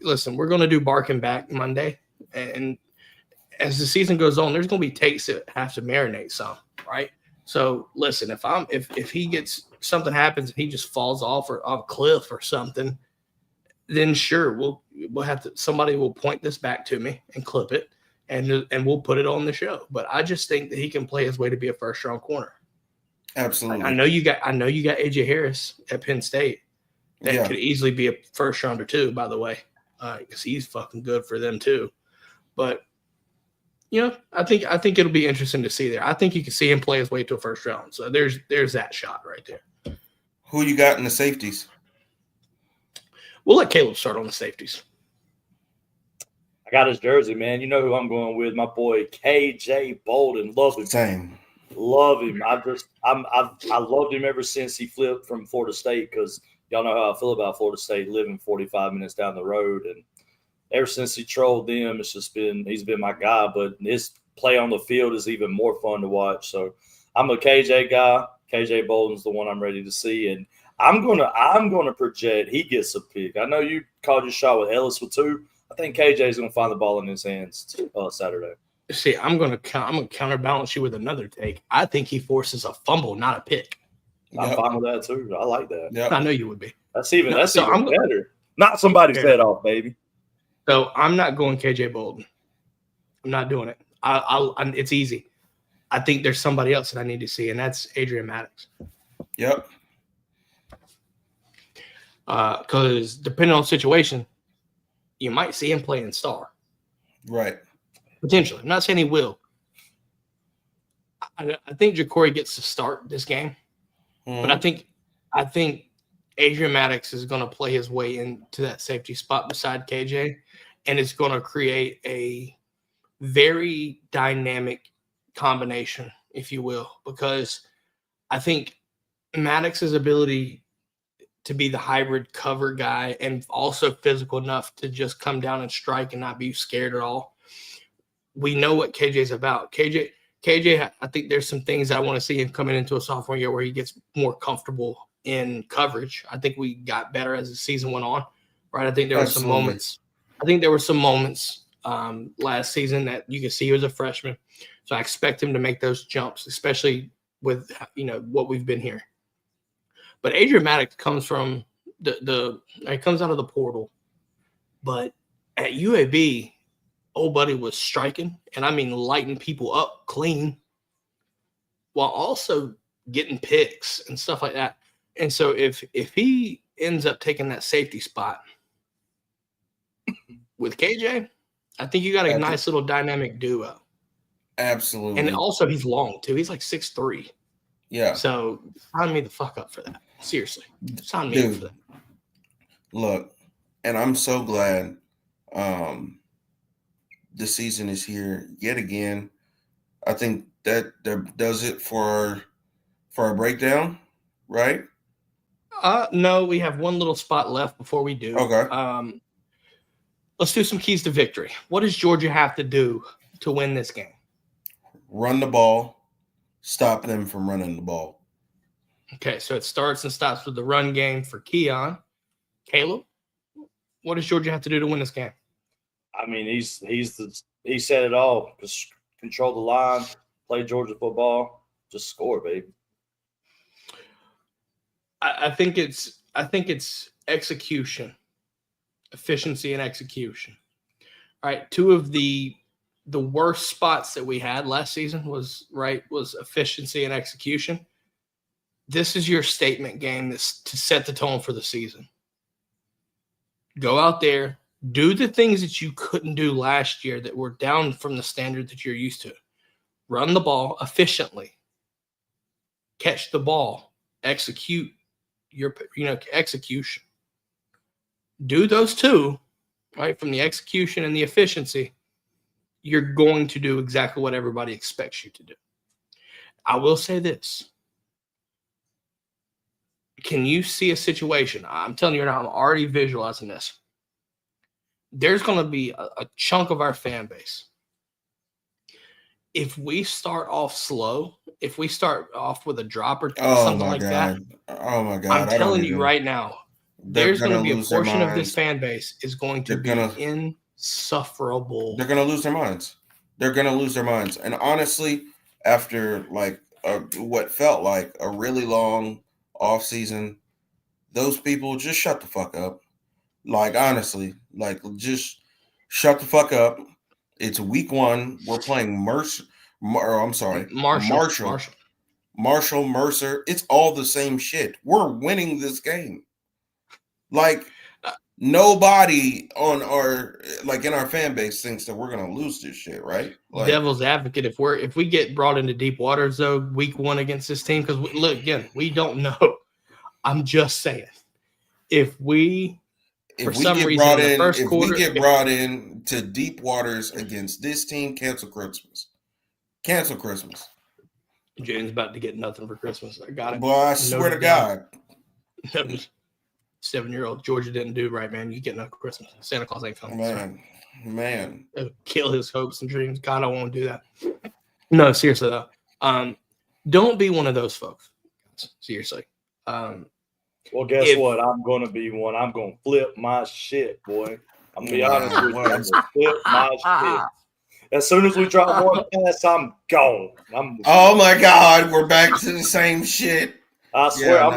S1: listen, we're going to do barking back Monday, and as the season goes on, there's going to be takes that have to marinate some, right? So listen, if he gets something happens and he just falls off a cliff or something, then sure, we'll have to, somebody will point this back to me and clip it, and we'll put it on the show. But I just think that he can play his way to be a first round corner.
S2: Absolutely.
S1: I know you got AJ Harris at Penn State that could easily be a first rounder too, by the way, because he's fucking good for them too. But I think it'll be interesting to see there. I think you can see him play his way to a first round. So there's that shot right there.
S2: Who you got in the safeties?
S1: We'll let Caleb start on the safeties.
S3: I got his jersey, man. You know who I'm going with? My boy KJ Bolden. Love him.
S2: Same.
S3: Love him. I loved him ever since he flipped from Florida State, because y'all know how I feel about Florida State, living 45 minutes down the road. And ever since he trolled them, he's been my guy. But his play on the field is even more fun to watch. So I'm a KJ guy. KJ Bolden's the one I'm ready to see, and I'm gonna project he gets a pick. I know you called your shot with Ellis with 2. I think KJ's gonna find the ball in his hands Saturday.
S1: See, I'm gonna counterbalance you with another take. I think he forces a fumble, not a pick.
S3: I'm fine with that too. I like that.
S1: Yep. I know you would be.
S3: That's even better. Not somebody's head off, baby.
S1: So I'm not going KJ Bolden. I'm not doing it. It's easy. I think there's somebody else that I need to see, and that's Adrian Maddox.
S2: Yep.
S1: Because depending on the situation, you might see him playing star.
S2: Right.
S1: Potentially. I'm not saying he will. I think Ja'Cory gets to start this game. Mm-hmm. But I think Adrian Maddox is going to play his way into that safety spot beside KJ, and it's going to create a very dynamic combination, if you will, because I think Maddox's ability to be the hybrid cover guy and also physical enough to just come down and strike and not be scared at all. We know what KJ's about. KJ, I think there's some things I want to see him coming into a sophomore year where he gets more comfortable in coverage. I think we got better as the season went on, right? I think there were some
S2: Absolutely.
S1: moments. I think there were some moments last season that you could see he was a freshman. So I expect him to make those jumps, especially with what we've been here. But Adrian Maddox comes from it comes out of the portal. But at UAB, old buddy was striking, and I mean lighting people up clean, while also getting picks and stuff like that. And so if he ends up taking that safety spot with KJ, I think you got a nice little dynamic duo.
S2: Absolutely.
S1: And also he's long too. He's like 6'3".
S2: Yeah.
S1: So sign me the fuck up for that. Seriously. Sign me up for that.
S2: Look, and I'm so glad the season is here yet again. I think that does it for our breakdown, right?
S1: No, we have one little spot left before we do.
S2: Okay.
S1: Let's do some keys to victory. What does Georgia have to do to win this game?
S2: Run the ball, stop them from running the ball.
S1: Okay, so it starts and stops with the run game for Keon. Caleb, what does Georgia have to do to win this game?
S3: I mean, he said it all. Just control the line, play Georgia football, just score, baby.
S1: I think it's execution, efficiency, and execution. All right, two of the worst spots that we had last season was efficiency and execution. This is your statement game to set the tone for the season. Go out there, do the things that you couldn't do last year that were down from the standard that you're used to. Run the ball efficiently. Catch the ball. Execute your execution. Do those two, right? From the execution and the efficiency, you're going to do exactly what everybody expects you to do. I will say this. Can you see a situation? I'm telling you now, I'm already visualizing this. There's going to be a chunk of our fan base. If we start off slow, if we start off with a drop or something like that,
S2: oh my God!
S1: I'm telling you right now, there's going to be a portion of this fan base is going to be insufferable.
S2: They're going to lose their minds. They're going to lose their minds. And honestly, after what felt like a really long off season, those people just shut the fuck up. Like, honestly, just shut the fuck up. It's week 1. We're playing Marshall, Mercer. It's all the same shit. We're winning this game. Like, nobody on in our fan base thinks that we're gonna lose this shit, right? Like,
S1: devil's advocate, if we get brought into deep waters though, week 1 against this team, because look again, we don't know. I'm just saying, if we get
S2: brought in to deep waters against this team, cancel Christmas. Cancel Christmas.
S1: Jane's about to get nothing for Christmas. I got it.
S2: Boy, I swear to God.
S1: 7-year-old Georgia didn't do right, man. You get no Christmas. Santa Claus ain't coming.
S2: Man.
S1: It'll kill his hopes and dreams. God, I won't do that. No, seriously though. Don't be one of those folks. Seriously.
S3: Well, guess what? I'm going to be one. I'm going to flip my shit, boy. I'm going to be honest with you. I'm going to flip my shit. As soon as we drop one pass, I'm gone.
S2: Oh, my God. We're back to the same shit.
S3: I swear, I'm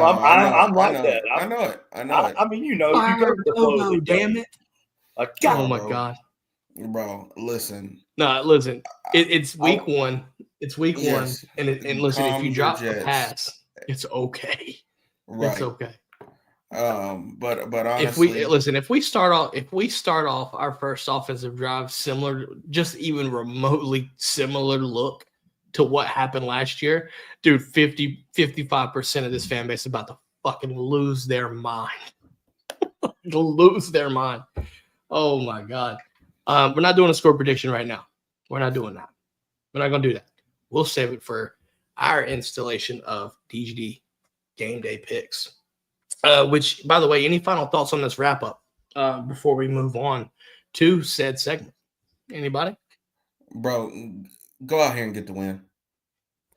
S3: like that.
S2: I know it.
S3: I mean, you go to the flow.
S1: Damn it. Oh, my God.
S2: Bro, listen.
S1: No, listen. It's week 1. It's week 1. And listen, if you drop the pass, it's okay.
S2: Right.
S1: It's okay.
S2: But honestly,
S1: if we start off our first offensive drive similar, just even remotely similar look to what happened last year, dude, 55% of this fan base is about to fucking lose their mind. They'll lose their mind. Oh my God. We're not doing a score prediction right now. We're not doing that. We're not gonna do that. We'll save it for our installation of DGD game day picks. Which, by the way, any final thoughts on this wrap up before we move on to said segment? Anybody?
S2: Bro, go out here and get the win.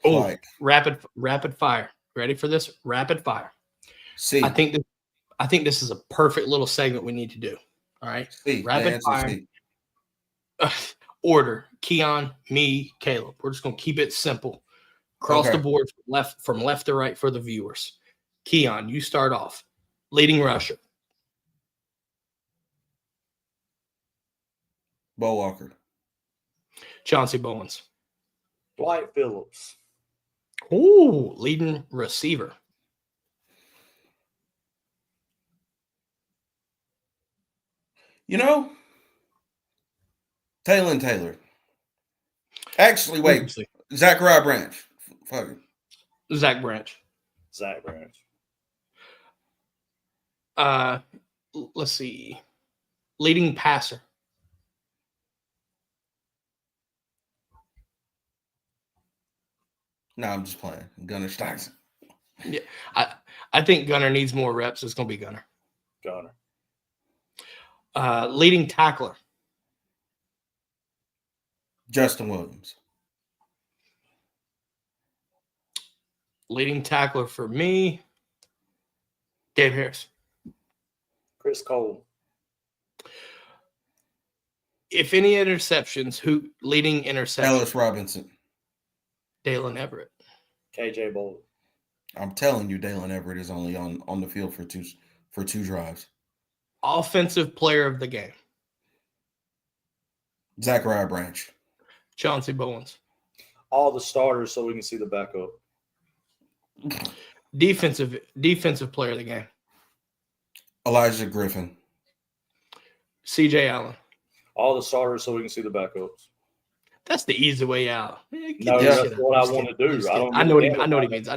S1: Oh, rapid fire. Ready for this? Rapid fire.
S2: C.
S1: I think this is a perfect little segment we need to do. All right.
S2: C. The
S1: Rapid
S2: answer
S1: fire.
S2: C.
S1: Order. Keon, me, Caleb. We're just gonna keep it simple. Across the board from left to right for the viewers. Keon, you start off. Leading rusher.
S2: Bo Walker.
S1: Chauncey Bowens.
S3: Dwight Phillips.
S1: Ooh, leading receiver.
S2: You know, Taylor. Actually, wait. Zachariah Branch. Fuck it.
S1: Zach Branch.
S3: Zach Branch.
S1: Let's see. Leading passer.
S2: No, I'm just playing. Gunnar Stockton.
S1: Yeah, I think Gunnar needs more reps. It's gonna be Gunnar.
S3: Gunnar.
S1: Leading tackler.
S2: Justin Williams.
S1: Leading tackler for me. Gabe Harris.
S3: Chris Cole.
S1: If any interceptions, who leading interception?
S2: Ellis Robinson.
S1: Dalen Everett.
S3: KJ Bolden.
S2: I'm telling you, Dalen Everett is only on the field for two drives.
S1: Offensive player of the game.
S2: Zachariah Branch.
S1: Chauncey Bowens.
S3: All the starters so we can see the backup.
S1: Defensive player of the game.
S2: Elijah Griffin.
S1: CJ Allen.
S3: All the starters so we can see the backups.
S1: That's the easy way out.
S3: No, that's what I want to do.
S1: I know what he means.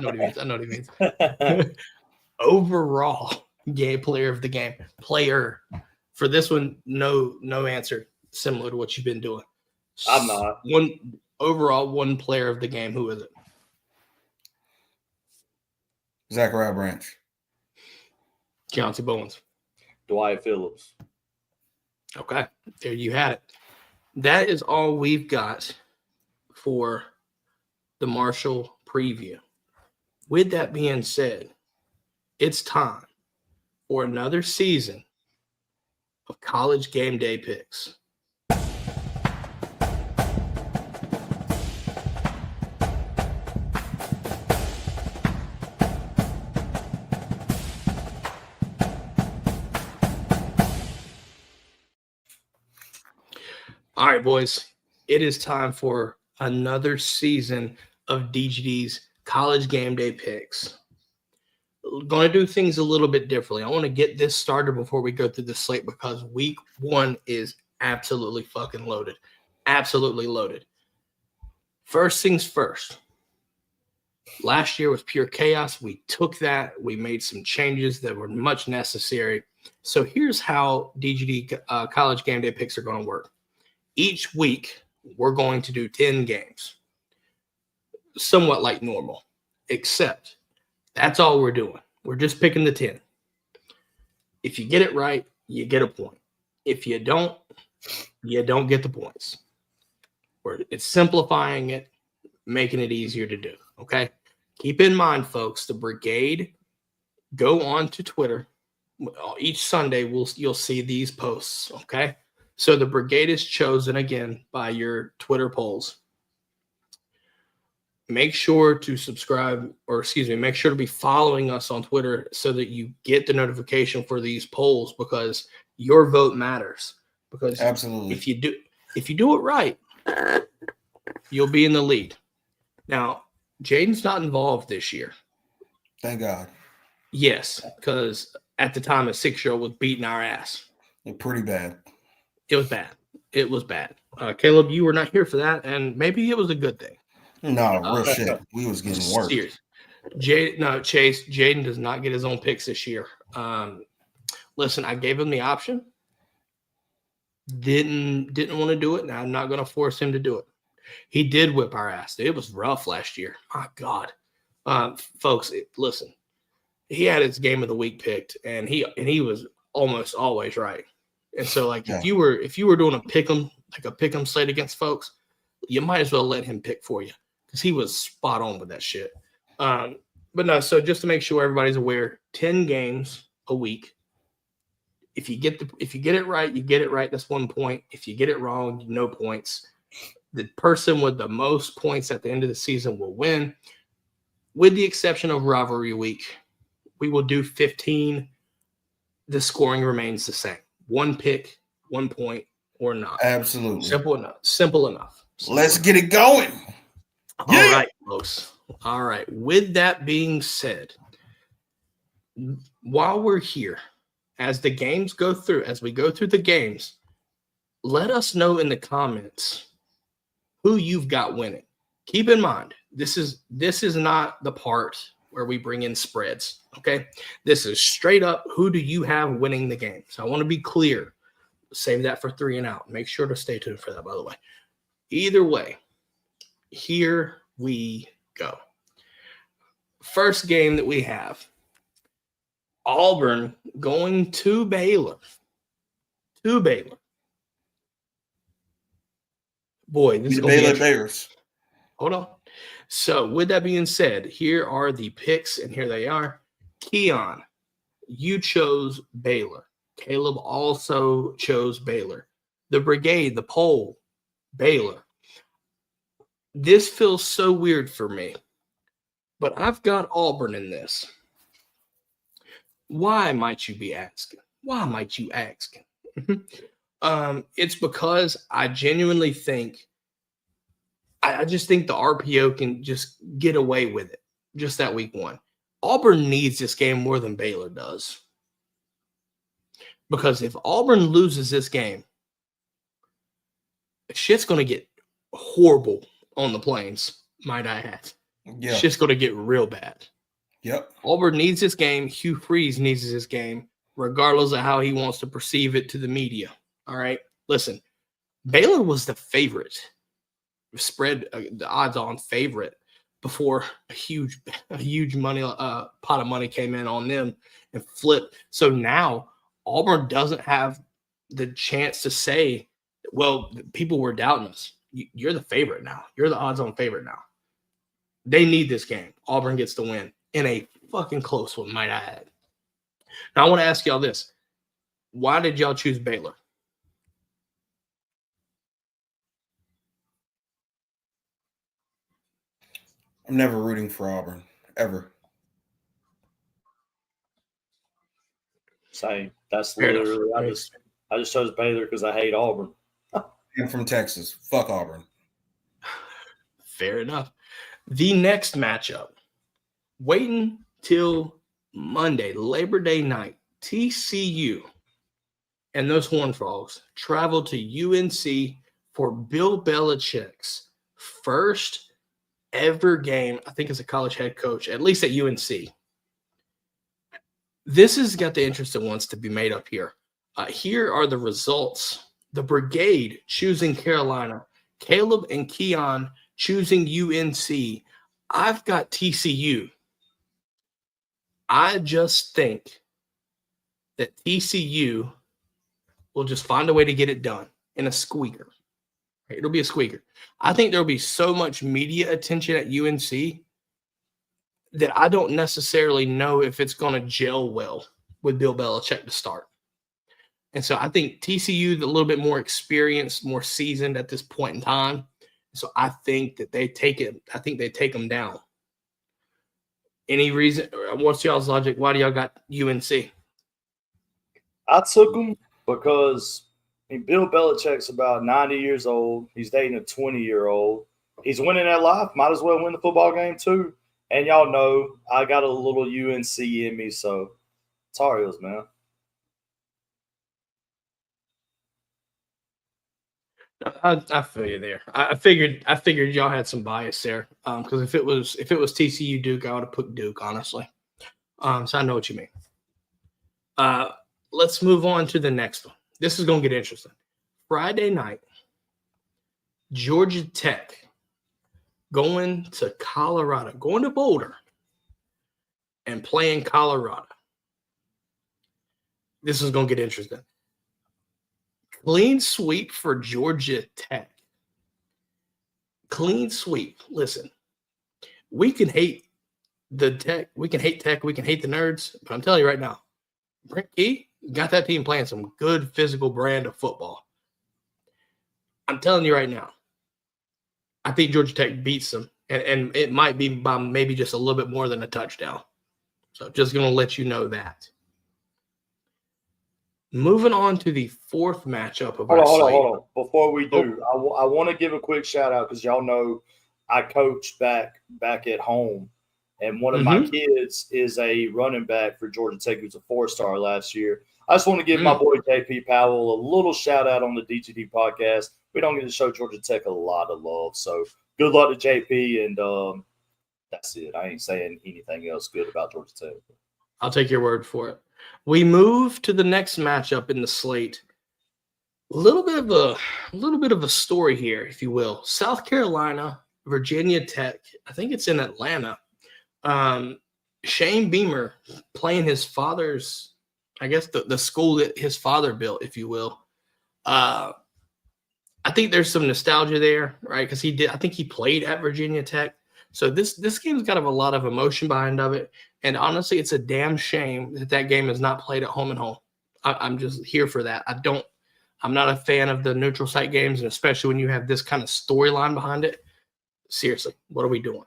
S1: Overall game player of the game. Player. For this one, no answer. Similar to what you've been doing.
S3: I'm not.
S1: One player of the game. Who is it?
S2: Zachariah Branch.
S1: Chauncey Bowens.
S3: Dwight Phillips.
S1: Okay. There you had it. That is all we've got for the Marshall preview. With that being said, it's time for another season of college game day picks. All right, boys, it is time for another season of DGD's college game day picks. Going to do things a little bit differently. I want to get this started before we go through the slate because week 1 is absolutely fucking loaded. Absolutely loaded. First things first. Last year was pure chaos. We took that. We made some changes that were much necessary. So here's how DGD college game day picks are going to work. Each week, we're going to do 10 games, somewhat like normal, except that's all we're doing. We're just picking the 10. If you get it right, you get a point. If you don't get the points. It's simplifying it, making it easier to do, okay? Keep in mind, folks, the brigade, go on to Twitter. Each Sunday, you'll see these posts, okay? So the brigade is chosen again by your Twitter polls. Make sure to subscribe, make sure to be following us on Twitter so that you get the notification for these polls because your vote matters. Because
S2: absolutely,
S1: if you do it right, you'll be in the lead. Now, Jaden's not involved this year.
S2: Thank God.
S1: Yes, because at the time a 6-year-old was beating our ass.
S2: Pretty bad.
S1: It was bad. Caleb, you were not here for that, and maybe it was a good thing.
S2: No, real shit. We was getting worse.
S1: Chase, Jaden does not get his own picks this year. Listen, I gave him the option. Didn't want to do it, and I'm not going to force him to do it. He did whip our ass. It was rough last year. My God. Folks, listen. He had his game of the week picked, and he was almost always right. And so, if you were doing a pick'em slate against folks, you might as well let him pick for you because he was spot on with that shit. But no, so just to make sure everybody's aware, 10 games a week. If you get it right, you get it right. That's 1 point. If you get it wrong, no points. The person with the most points at the end of the season will win. With the exception of rivalry week, we will do 15. The scoring remains the same. 1 pick, 1 point, or not.
S2: Absolutely.
S1: Simple enough. Simple enough.
S2: Let's get it going.
S1: All right, folks. All right. With that being said, while we're here, as the games go through, as we go through the games, let us know in the comments who you've got winning. Keep in mind, this is not the part where we bring in spreads, okay? This is straight up, who do you have winning the game? So I want to be clear. Save that for 3 and out. Make sure to stay tuned for that, by the way. Either way, here we go. First game that we have, Auburn going to Baylor. Boy, this is going to be
S2: Baylor Bears.
S1: Hold on. So, with that being said, here are the picks, and here they are. Keon, you chose Baylor. Caleb also chose Baylor. The Brigade, the poll, Baylor. This feels so weird for me, but I've got Auburn in this. Why might you be asking? Why might you ask? It's because I genuinely think, I just think the RPO can just get away with it just that week 1. Auburn needs this game more than Baylor does. Because if Auburn loses this game, shit's going to get horrible on the Plains, might I add.
S2: Yeah.
S1: Shit's going to get real bad.
S2: Yep.
S1: Auburn needs this game. Hugh Freeze needs this game, regardless of how he wants to perceive it to the media. All right? Listen, Baylor was the favorite. Spread the odds-on favorite before a huge money pot of money came in on them and flipped. So now Auburn doesn't have the chance to say, well, people were doubting us. You're the favorite now. You're the odds-on favorite now. They need this game. Auburn gets the win in a fucking close one, might I add. Now I want to ask y'all this. Why did y'all choose Baylor?
S2: I'm never rooting for Auburn, ever.
S3: Same. That's
S1: Fair
S3: literally.
S1: enough.
S3: I just chose Baylor because I hate Auburn.
S2: I'm from Texas. Fuck Auburn.
S1: Fair enough. The next matchup, waiting till Monday, Labor Day night, TCU and those Horned Frogs travel to UNC for Bill Belichick's first ever game, I think, as a college head coach, at least at UNC. This has got the interesting ones to be made up here. Here are the results. The Brigade choosing Carolina. Caleb and Keon choosing UNC. I've got TCU. I just think that TCU will just find a way to get it done in a squeaker. It'll be a squeaker. I think there'll be so much media attention at UNC that I don't necessarily know if it's going to gel well with Bill Belichick to start. And so I think TCU is a little bit more experienced, more seasoned at this point in time. So I think that they take it. I think they take them down. Any reason? What's y'all's logic? Why do y'all got UNC?
S3: I took them because Bill Belichick's about 90 years old. He's dating a 20-year-old. He's winning at life. Might as well win the football game too. And y'all know I got a little UNC in me, so Tar Heels, man.
S1: I feel you there. I figured y'all had some bias there. Because if it was TCU Duke, I would have put Duke, honestly. So I know what you mean. Let's move on to the next one. This is going to get interesting. Friday night, Georgia Tech going to Colorado, going to Boulder, and playing Colorado. This is going to get interesting. Clean sweep for Georgia Tech. Clean sweep. Listen, we can hate the Tech, we can hate Tech, we can hate the nerds, but I'm telling you right now, Brent Key got that team playing some good physical brand of football. I'm telling you right now, I think Georgia Tech beats them, and it might be by maybe just a little bit more than a touchdown. So just going to let you know that. Moving on to the fourth matchup of our slate.
S3: Hold on. Before we do, I want to give a quick shout out because y'all know I coach back at home, and one of my kids is a running back for Georgia Tech who's a 4-star last year. I just want to give my boy JP Powell a little shout out on the DGD podcast. We don't get to show Georgia Tech a lot of love, so good luck to JP, and that's it. I ain't saying anything else good about Georgia Tech.
S1: I'll take your word for it. We move to the next matchup in the slate. A little bit of a story here, if you will. South Carolina, Virginia Tech. I think it's in Atlanta. Shane Beamer playing his father's, I guess the school that his father built, if you will. I think there's some nostalgia there, right? Because I think he played at Virginia Tech. So this game's got a lot of emotion behind of it. And honestly, it's a damn shame that game is not played at home and home. I'm just here for that. I'm not a fan of the neutral site games, and especially when you have this kind of storyline behind it. Seriously, what are we doing?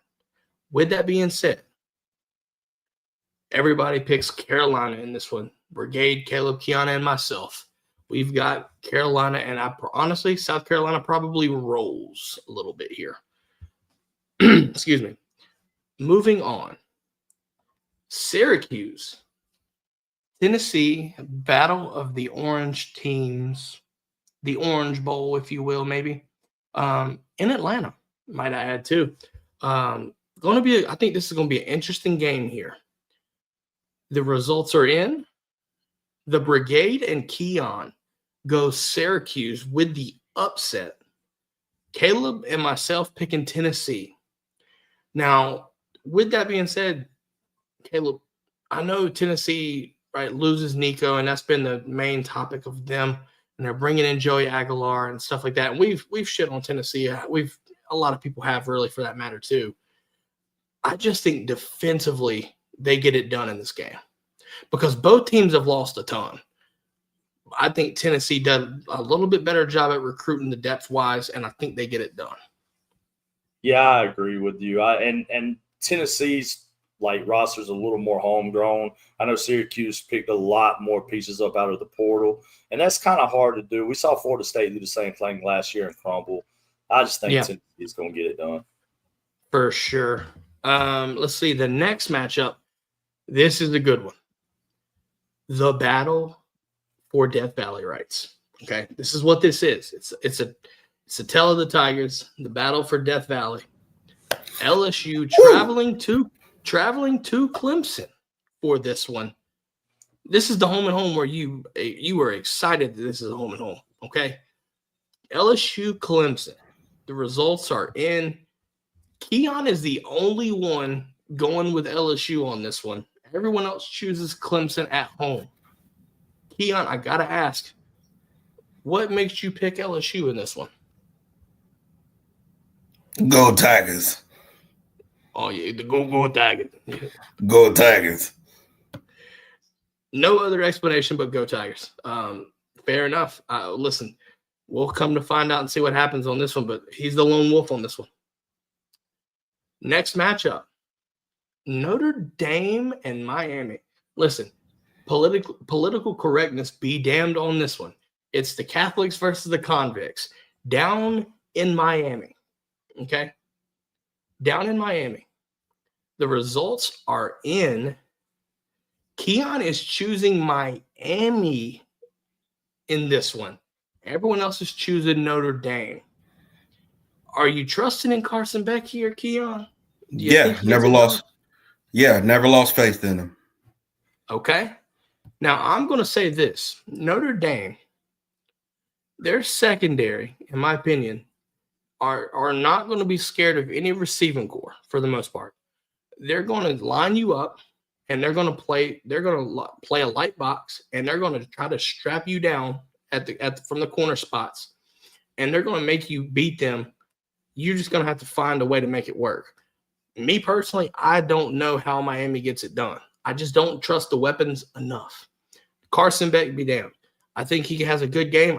S1: With that being said, everybody picks Carolina in this one. Brigade, Caleb, Kiana, and myself. We've got Carolina, and honestly, South Carolina probably rolls a little bit here. Excuse me. Moving on. Syracuse, Tennessee, battle of the orange teams, the Orange Bowl, if you will, maybe, in Atlanta, might I add too. I think this is going to be an interesting game here. The results are in. The Brigade and Keon go Syracuse with the upset. Caleb and myself picking Tennessee. Now, with that being said, Caleb, I know Tennessee, right, loses Nico, and that's been the main topic of them. And they're bringing in Joey Aguilar and stuff like that. And we've shit on Tennessee. A lot of people have, really, for that matter too. I just think defensively they get it done in this game because both teams have lost a ton. I think Tennessee does a little bit better job at recruiting the depth wise, and I think they get it done.
S3: Yeah, I agree with you. And Tennessee's roster's a little more homegrown. I know Syracuse picked a lot more pieces up out of the portal, and that's kind of hard to do. We saw Florida State do the same thing last year and crumble. I just think Tennessee's going to get it done.
S1: For sure. Let's see. The next matchup, this is a good one. The battle for Death Valley rights. Okay, this is what this is. It's a tale of the Tigers, the battle for Death Valley. LSU traveling to Clemson for this one. This is the home and home where you were excited that this is a home and home. Okay, LSU Clemson. The results are in. Keon is the only one going with LSU on this one. Everyone else chooses Clemson at home. Keon, I gotta ask, what makes you pick LSU in this one?
S2: Go Tigers.
S1: Oh yeah, go Tigers.
S2: Go Tigers.
S1: No other explanation but go Tigers. Fair enough. Listen, we'll come to find out and see what happens on this one, but he's the lone wolf on this one. Next matchup, Notre Dame and Miami. Listen, political correctness be damned on this one. It's the Catholics versus the convicts down in Miami. Okay? Down in Miami. The results are in. Keon is choosing Miami in this one. Everyone else is choosing Notre Dame. Are you trusting in Carson Beck here, Keon?
S2: Never lost. Yeah, never lost faith in him.
S1: Okay. Now, I'm going to say this. Notre Dame, their secondary, in my opinion, are not going to be scared of any receiving corps for the most part. They're going to line you up, and they're going to play a light box, and they're going to try to strap you down from the corner spots, and they're going to make you beat them. You're just going to have to find a way to make it work. Me personally, I don't know how Miami gets it done. I just don't trust the weapons enough. Carson Beck be damned. I think he has a good game.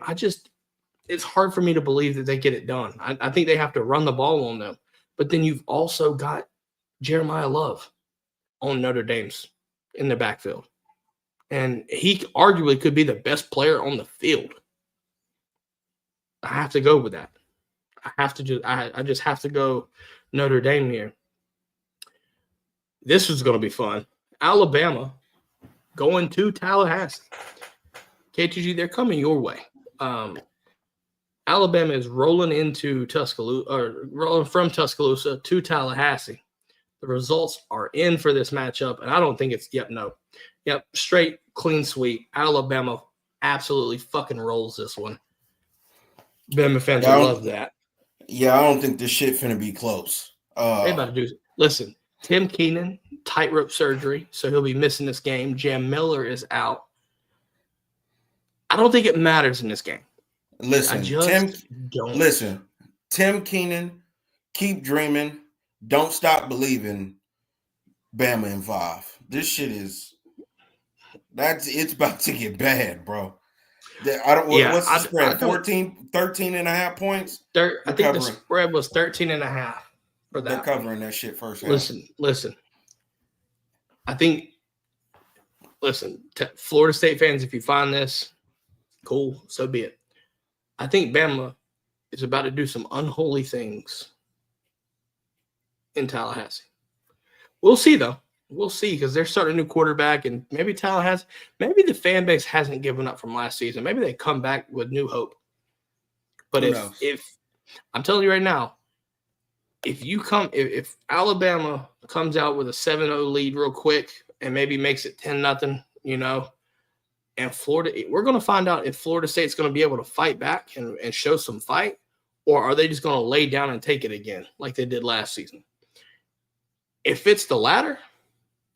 S1: It's hard for me to believe that they get it done. I think they have to run the ball on them. But then you've also got Jeremiah Love on Notre Dame's in the backfield. And he arguably could be the best player on the field. I have to go with that. I just have to go Notre Dame here. This is going to be fun. Alabama going to Tallahassee. KTG, they're coming your way. Alabama is rolling into Tuscaloosa, or rolling from Tuscaloosa to Tallahassee. The results are in for this matchup, and I don't think it's straight clean sweep. Alabama absolutely fucking rolls this one. Bama fans will love that.
S2: Yeah, I don't think this shit finna be close.
S1: They about to do. Listen, Tim Keenan, tightrope surgery, so he'll be missing this game. Jam Miller is out. I don't think it matters in this game.
S2: Listen, Tim Keenan, keep dreaming. Don't stop believing. Bama in 5. This shit it's about to get bad, bro. What's the spread? 13 and a half points?
S1: I think the spread was 13 and a half for that.
S2: They're covering that shit first.
S1: Listen. Florida State fans, if you find this, cool, so be it. I think Bama is about to do some unholy things in Tallahassee. We'll see, though. We'll see, because they're starting a new quarterback, and maybe Tallahassee, maybe the fan base hasn't given up from last season. Maybe they come back with new hope. But if I'm telling you right now, if Alabama comes out with a 7-0 lead real quick and maybe makes it 10-0, and Florida, we're going to find out if Florida State's going to be able to fight back and show some fight, or are they just going to lay down and take it again like they did last season? If it's the latter,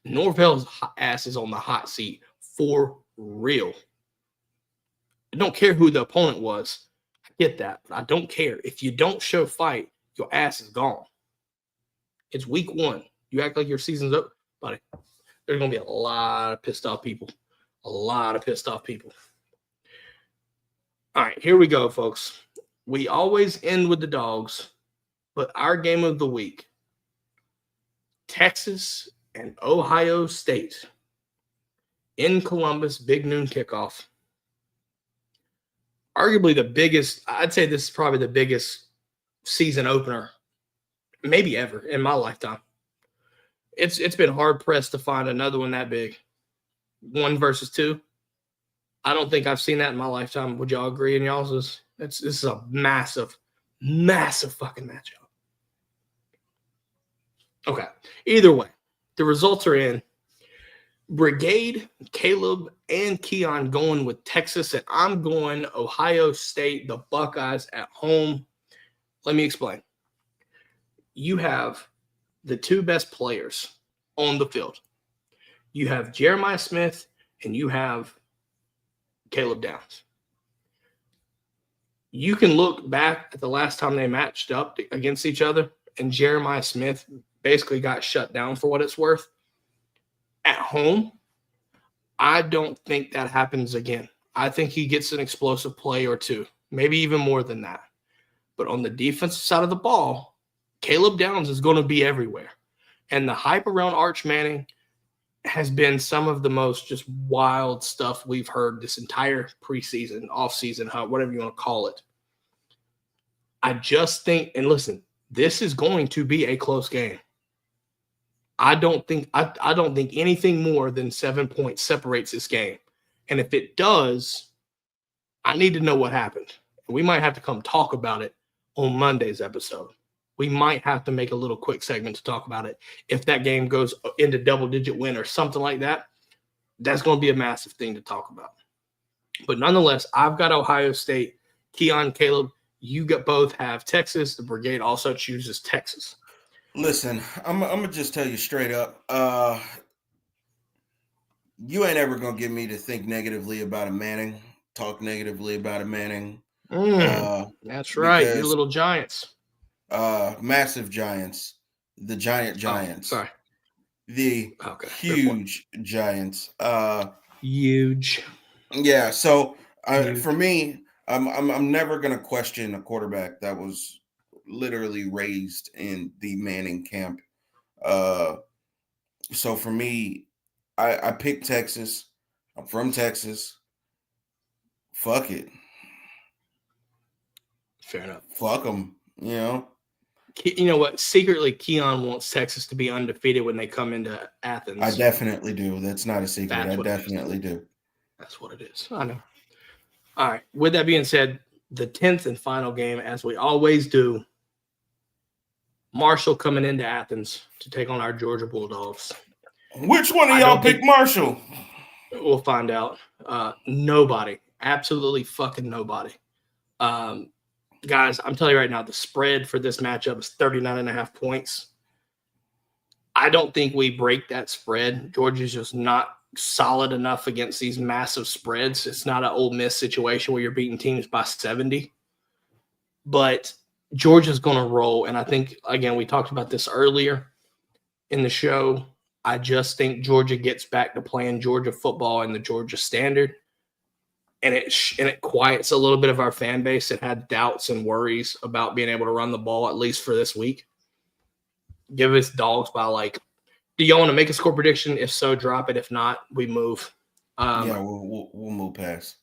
S1: Norvell's ass is on the hot seat for real. I don't care who the opponent was. I get that, but I don't care. If you don't show fight, your ass is gone. It's week 1. You act like your season's up, buddy. There's going to be a lot of pissed off people. All right, here we go, folks. We always end with the dogs, but our game of the week, Texas and Ohio State in Columbus, big noon kickoff. Arguably the biggest, I'd say this is probably the biggest season opener maybe ever in my lifetime. It's been hard pressed to find another one that big. 1 versus 2. I don't think I've seen that in my lifetime. Would y'all agree? And y'all's this is a massive, massive fucking matchup. Okay. Either way, the results are in. Brigade, Caleb, and Keon going with Texas, and I'm going Ohio State, the Buckeyes at home. Let me explain. You have the 2 best players on the field. You have Jeremiah Smith and you have Caleb Downs. You can look back at the last time they matched up against each other, and Jeremiah Smith basically got shut down for what it's worth. At home, I don't think that happens again. I think he gets an explosive play or 2, maybe even more than that. But on the defensive side of the ball, Caleb Downs is going to be everywhere. And the hype around Arch Manning has been some of the most just wild stuff we've heard this entire preseason, offseason, whatever you want to call it. I just think, and listen, this is going to be a close game. I don't think anything more than 7 points separates this game. And if it does, I need to know what happened. We might have to come talk about it on Monday's episode. We might have to make a little quick segment to talk about it. If that game goes into double-digit win or something like that, that's going to be a massive thing to talk about. But nonetheless, I've got Ohio State, Keon, Caleb. You both have Texas. The Brigade also chooses Texas.
S2: Listen, I'm going to just tell you straight up. You ain't ever going to get me to think negatively about a Manning, talk negatively about a Manning.
S1: That's right. You're little Giants.
S2: Massive Giants. The Giants.
S1: Sorry.
S2: The
S1: Okay.
S2: huge Giants.
S1: Huge.
S2: Yeah. So
S1: Huge.
S2: for me, I'm never gonna question a quarterback that was literally raised in the Manning camp. So for me, I picked Texas. I'm from Texas. Fuck it.
S1: Fair enough.
S2: Fuck them. You know.
S1: You know what? Secretly, Keon wants Texas to be undefeated when they come into Athens.
S2: I definitely do. That's not a secret.
S1: That's
S2: I
S1: what it is.
S2: definitely do.
S1: That's what it is. I know. All right. With that being said, the 10th and final game, as we always do, Marshall coming into Athens to take on our Georgia Bulldogs.
S2: Which one of y'all picked Marshall?
S1: We'll find out. Nobody. Absolutely fucking nobody. Guys, I'm telling you right now, the spread for this matchup is 39.5 points. I don't think we break that spread. Georgia's just not solid enough against these massive spreads. It's not an Ole Miss situation where you're beating teams by 70. But Georgia's going to roll. And I think, again, we talked about this earlier in the show. I just think Georgia gets back to playing Georgia football in the Georgia standard. And it quiets a little bit of our fan base that had doubts and worries about being able to run the ball, at least for this week. Give us Dogs by do y'all want to make a score prediction? If so, drop it. If not, we move.
S2: Yeah, we'll move past.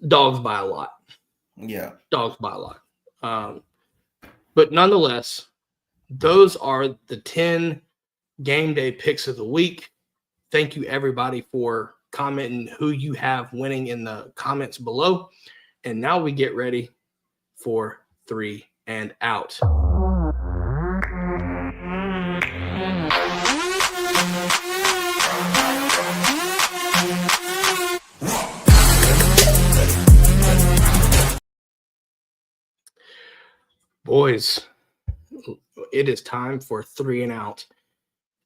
S1: Dogs by a lot.
S2: Yeah.
S1: Dogs by a lot. But nonetheless, those are the 10 game day picks of the week. Thank you, everybody, for commenting who you have winning in the comments below. And now we get ready for 3 and Out. Boys, it is time for 3 and Out.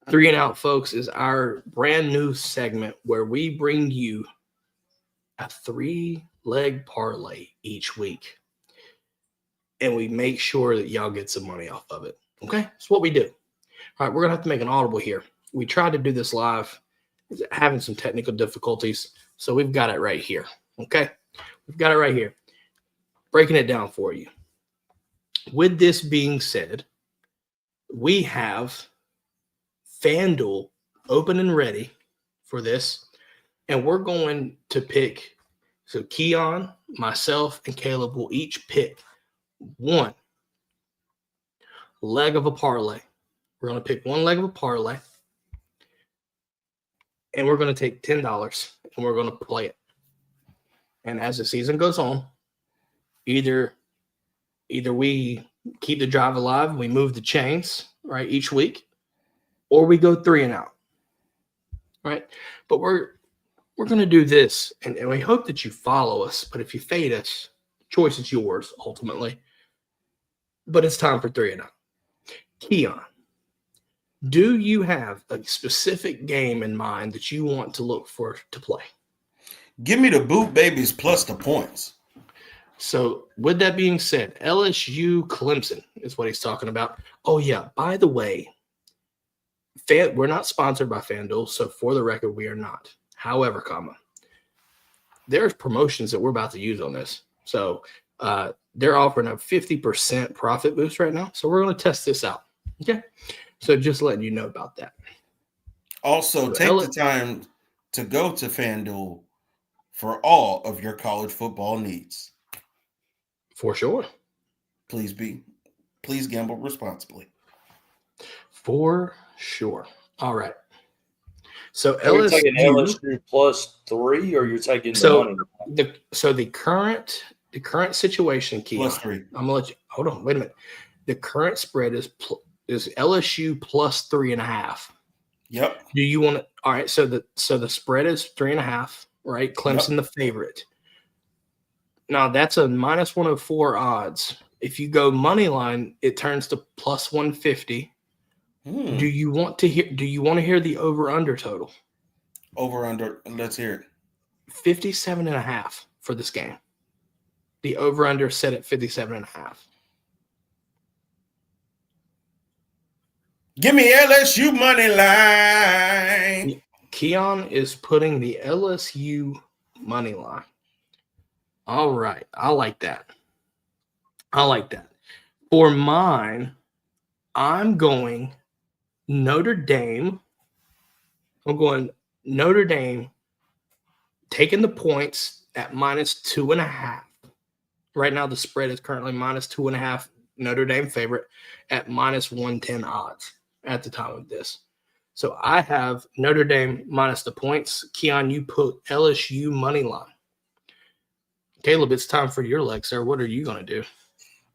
S1: 3 and Out, folks, is our brand new segment where we bring you a 3-leg parlay each week. And we make sure that y'all get some money off of it. Okay? That's what we do. All right, we're going to have to make an audible here. We tried to do this live, having some technical difficulties. So we've got it right here. Okay? We've got it right here. Breaking it down for you. With this being said, we have FanDuel open and ready for this, and we're going to pick. So Keon, myself, and Caleb will each pick 1 leg of a parlay. We're going to pick 1 leg of a parlay, and we're going to take $10 and we're going to play it. And as the season goes on, either we keep the drive alive, we move the chains, right, each week, or we go 3 and Out, right? But we're going to do this, and we hope that you follow us. But if you fade us, choice is yours, ultimately. But it's time for 3 and Out. Keon, do you have a specific game in mind that you want to look for to play?
S2: Give me the Boot Babies plus the points.
S1: So with that being said, LSU Clemson is what he's talking about. Oh, yeah. By the way, we're not sponsored by FanDuel, so for the record, we are not. However, there's promotions that we're about to use on this. So they're offering a 50% profit boost right now. So we're going to test this out. Okay? So just letting you know about that.
S2: Also, take the time to go to FanDuel for all of your college football needs.
S1: For sure.
S2: Please gamble responsibly.
S1: For sure. All right. So
S3: you're taking LSU plus 3, or you're taking the money?
S1: The current situation, Keon,
S2: plus 3.
S1: I'm gonna let you hold on. Wait a minute. The current spread is LSU plus 3.5.
S2: Yep.
S1: Do you want to? All right. So the spread is 3.5. Right. Clemson the favorite. Now that's a minus 104 odds. If you go money line, it turns to plus 150. Do you want to hear the over-under total?
S2: Over-under, let's hear it.
S1: 57.5 for this game. The over-under set at 57.5.
S2: Give me LSU money line.
S1: Keon is putting the LSU money line. All right. I like that. For mine, I'm going Notre Dame. I'm going Notre Dame taking the points at -2.5. Right now, the spread is currently -2.5. Notre Dame favorite at -110 odds at the time of this. So I have Notre Dame minus the points. Keon, you put LSU money line. Caleb, it's time for your leg, sir. What are you going to do?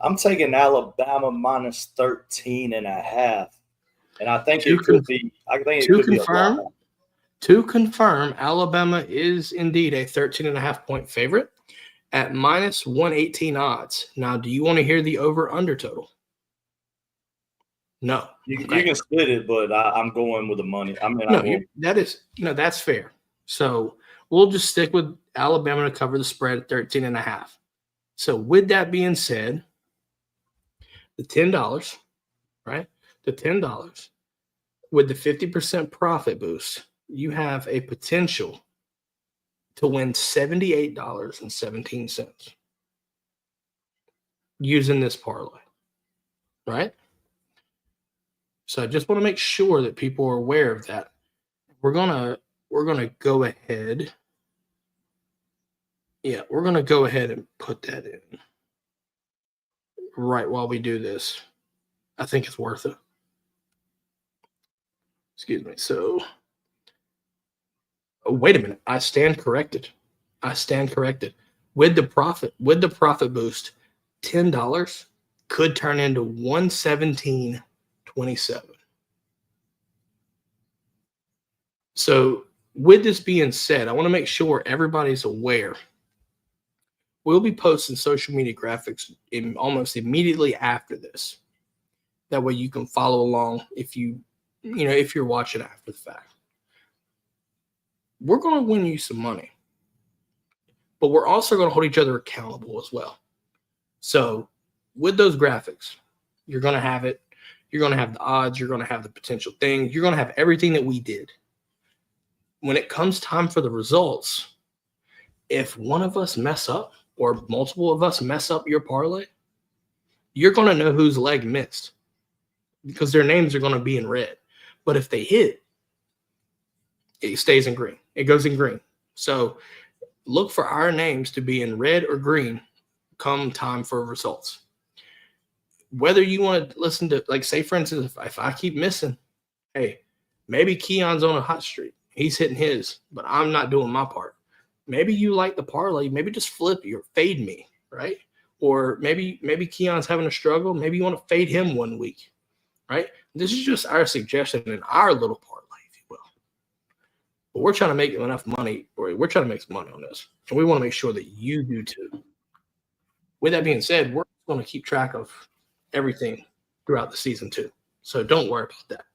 S3: I'm taking Alabama minus 13.5. And I think
S1: To
S3: it could be a lot.
S1: To confirm, Alabama is indeed a 13.5 point favorite at -118 odds. Now, do you want to hear the over/under total? No.
S3: You can split it, but I'm going with the money.
S1: That's fair. So we'll just stick with Alabama to cover the spread at 13.5. So with that being said, the $10, right? The $10 with the 50% profit boost, you have a potential to win $78.17 using this parlay, right? So I just want to make sure that people are aware of that. We're gonna go ahead. Yeah, we're gonna go ahead and put that in right while we do this. I think it's worth it. Excuse me. So, wait a minute. I stand corrected. With the profit boost, $10 could turn into $117.27. So, with this being said, I want to make sure everybody's aware. We'll be posting social media graphics almost immediately after this. That way you can follow along if you're watching after the fact. We're going to win you some money, but we're also going to hold each other accountable as well. So with those graphics, you're going to have it. You're going to have the odds. You're going to have the potential thing. You're going to have everything that we did. When it comes time for the results, if one of us mess up or multiple of us mess up your parlay, you're going to know whose leg missed because their names are going to be in red. But if they hit, it stays in green. It goes in green. So look for our names to be in red or green come time for results. Whether you want to listen to, like, say, for instance, if I keep missing, hey, maybe Keon's on a hot streak. He's hitting his, but I'm not doing my part. Maybe you like the parlay. Maybe just flip or fade me, right? Or maybe Keon's having a struggle. Maybe you want to fade him one week, right? This is just our suggestion in our little parlay, if you will. But we're trying to make enough money, or we're trying to make some money on this, and we want to make sure that you do too. With that being said, we're going to keep track of everything throughout the season too. So don't worry about that.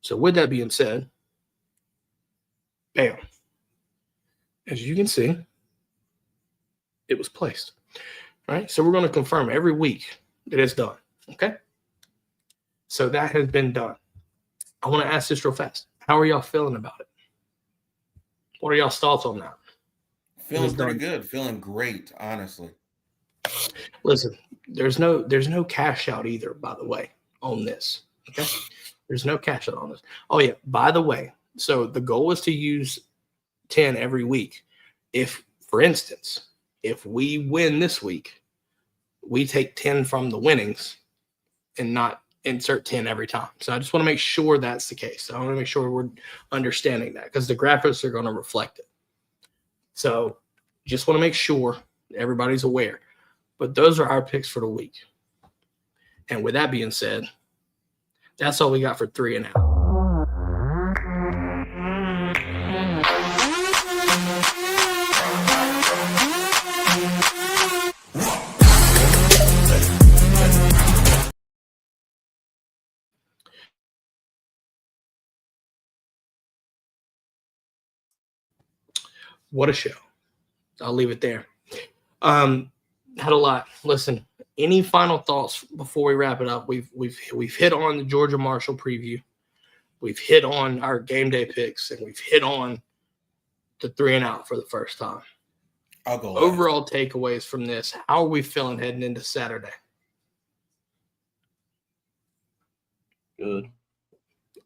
S1: So with that being said, bam. As you can see, it was placed. Right? So we're going to confirm every week that it's done. Okay? So that has been done. I want to ask this real fast. How are y'all feeling about it? What are y'all's thoughts on that?
S2: Feeling pretty good. Feeling great, honestly.
S1: Listen, there's no cash out either, by the way, on this. Okay? There's no cash out on this. Oh, yeah. By the way, so the goal is to use 10 every week. If, for instance, if we win this week, we take 10 from the winnings and not insert 10 every time. So I just want to make sure that's the case. I want to make sure we're understanding that because the graphics are going to reflect it. So just want to make sure everybody's aware. But those are our picks for the week. And with that being said, that's all we got for 3 and out. What a show. I'll leave it there. Had a lot. Listen, Any final thoughts before we wrap it up? We've hit on the Georgia Marshall preview. We've hit on our game day picks, and we've hit on the 3 and out for the first time.
S2: I'll go last.
S1: Overall takeaways from this. How are we feeling heading into Saturday?
S3: Good.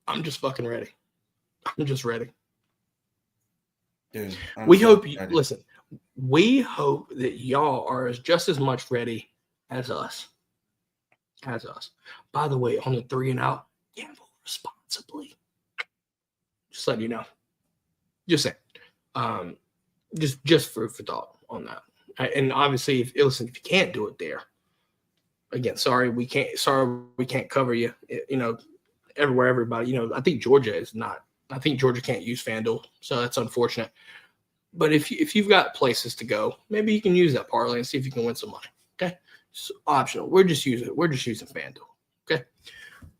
S1: I'm just fucking ready. I'm just ready.
S2: Dude,
S1: We hope that y'all are just as much ready as us. By the way, on the 3 and out, gamble responsibly. Just letting you know. Just saying. Just food for thought on that. And obviously, if you can't do it there, again, sorry we can't cover you. Everywhere, everybody. I think Georgia is not. I think Georgia can't use FanDuel, so that's unfortunate. But if you've got places to go, maybe you can use that parlay and see if you can win some money. Okay, it's optional. We're just using FanDuel. Okay,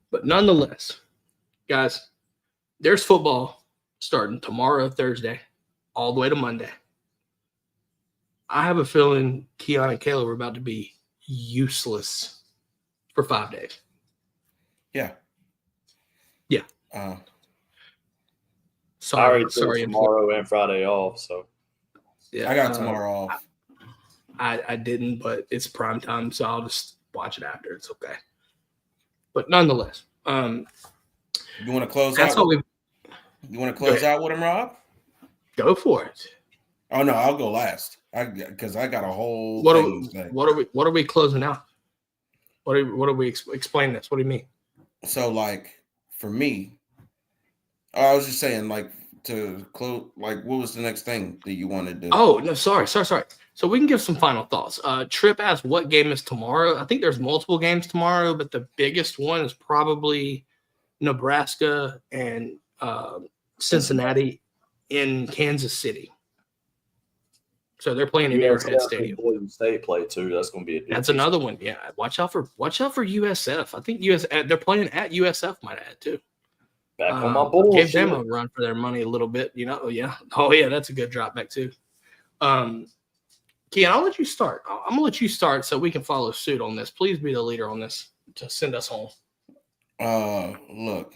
S1: but nonetheless, guys, there's football starting tomorrow, Thursday, all the way to Monday. I have a feeling Keon and Caleb are about to be useless for 5 days.
S2: Yeah.
S3: Sorry, tomorrow and Friday off. So
S2: yeah, I got tomorrow off.
S1: I didn't, but it's prime time, so I'll just watch it after. It's okay. But nonetheless,
S2: you want to close
S1: that's
S2: out?
S1: What
S2: you want to close out with him, Rob?
S1: Go for it.
S2: Oh no, I'll go last. Because I got a whole
S1: what
S2: thing to say.
S1: What are we closing out? What are we explain this? What do you mean?
S2: So like for me, I was just saying like to close. Like what was the next thing that you wanted to do?
S1: Oh no, sorry. So we can give some final thoughts. Tripp asked what game is tomorrow. I think there's multiple games tomorrow, but the biggest one is probably Nebraska and Cincinnati in Kansas City. So they're playing in Arrowhead Stadium.
S3: Boise State play too. That's going to be
S1: That's another one. Yeah, watch out for USF. I think they're playing at USF. Might add too.
S3: Back on my Bulls.
S1: Give them a run for their money a little bit. Yeah. Oh yeah, that's a good drop back too. Kean, I'll let you start. I'm gonna let you start so we can follow suit on this. Please be the leader on this to send us home.
S2: Look,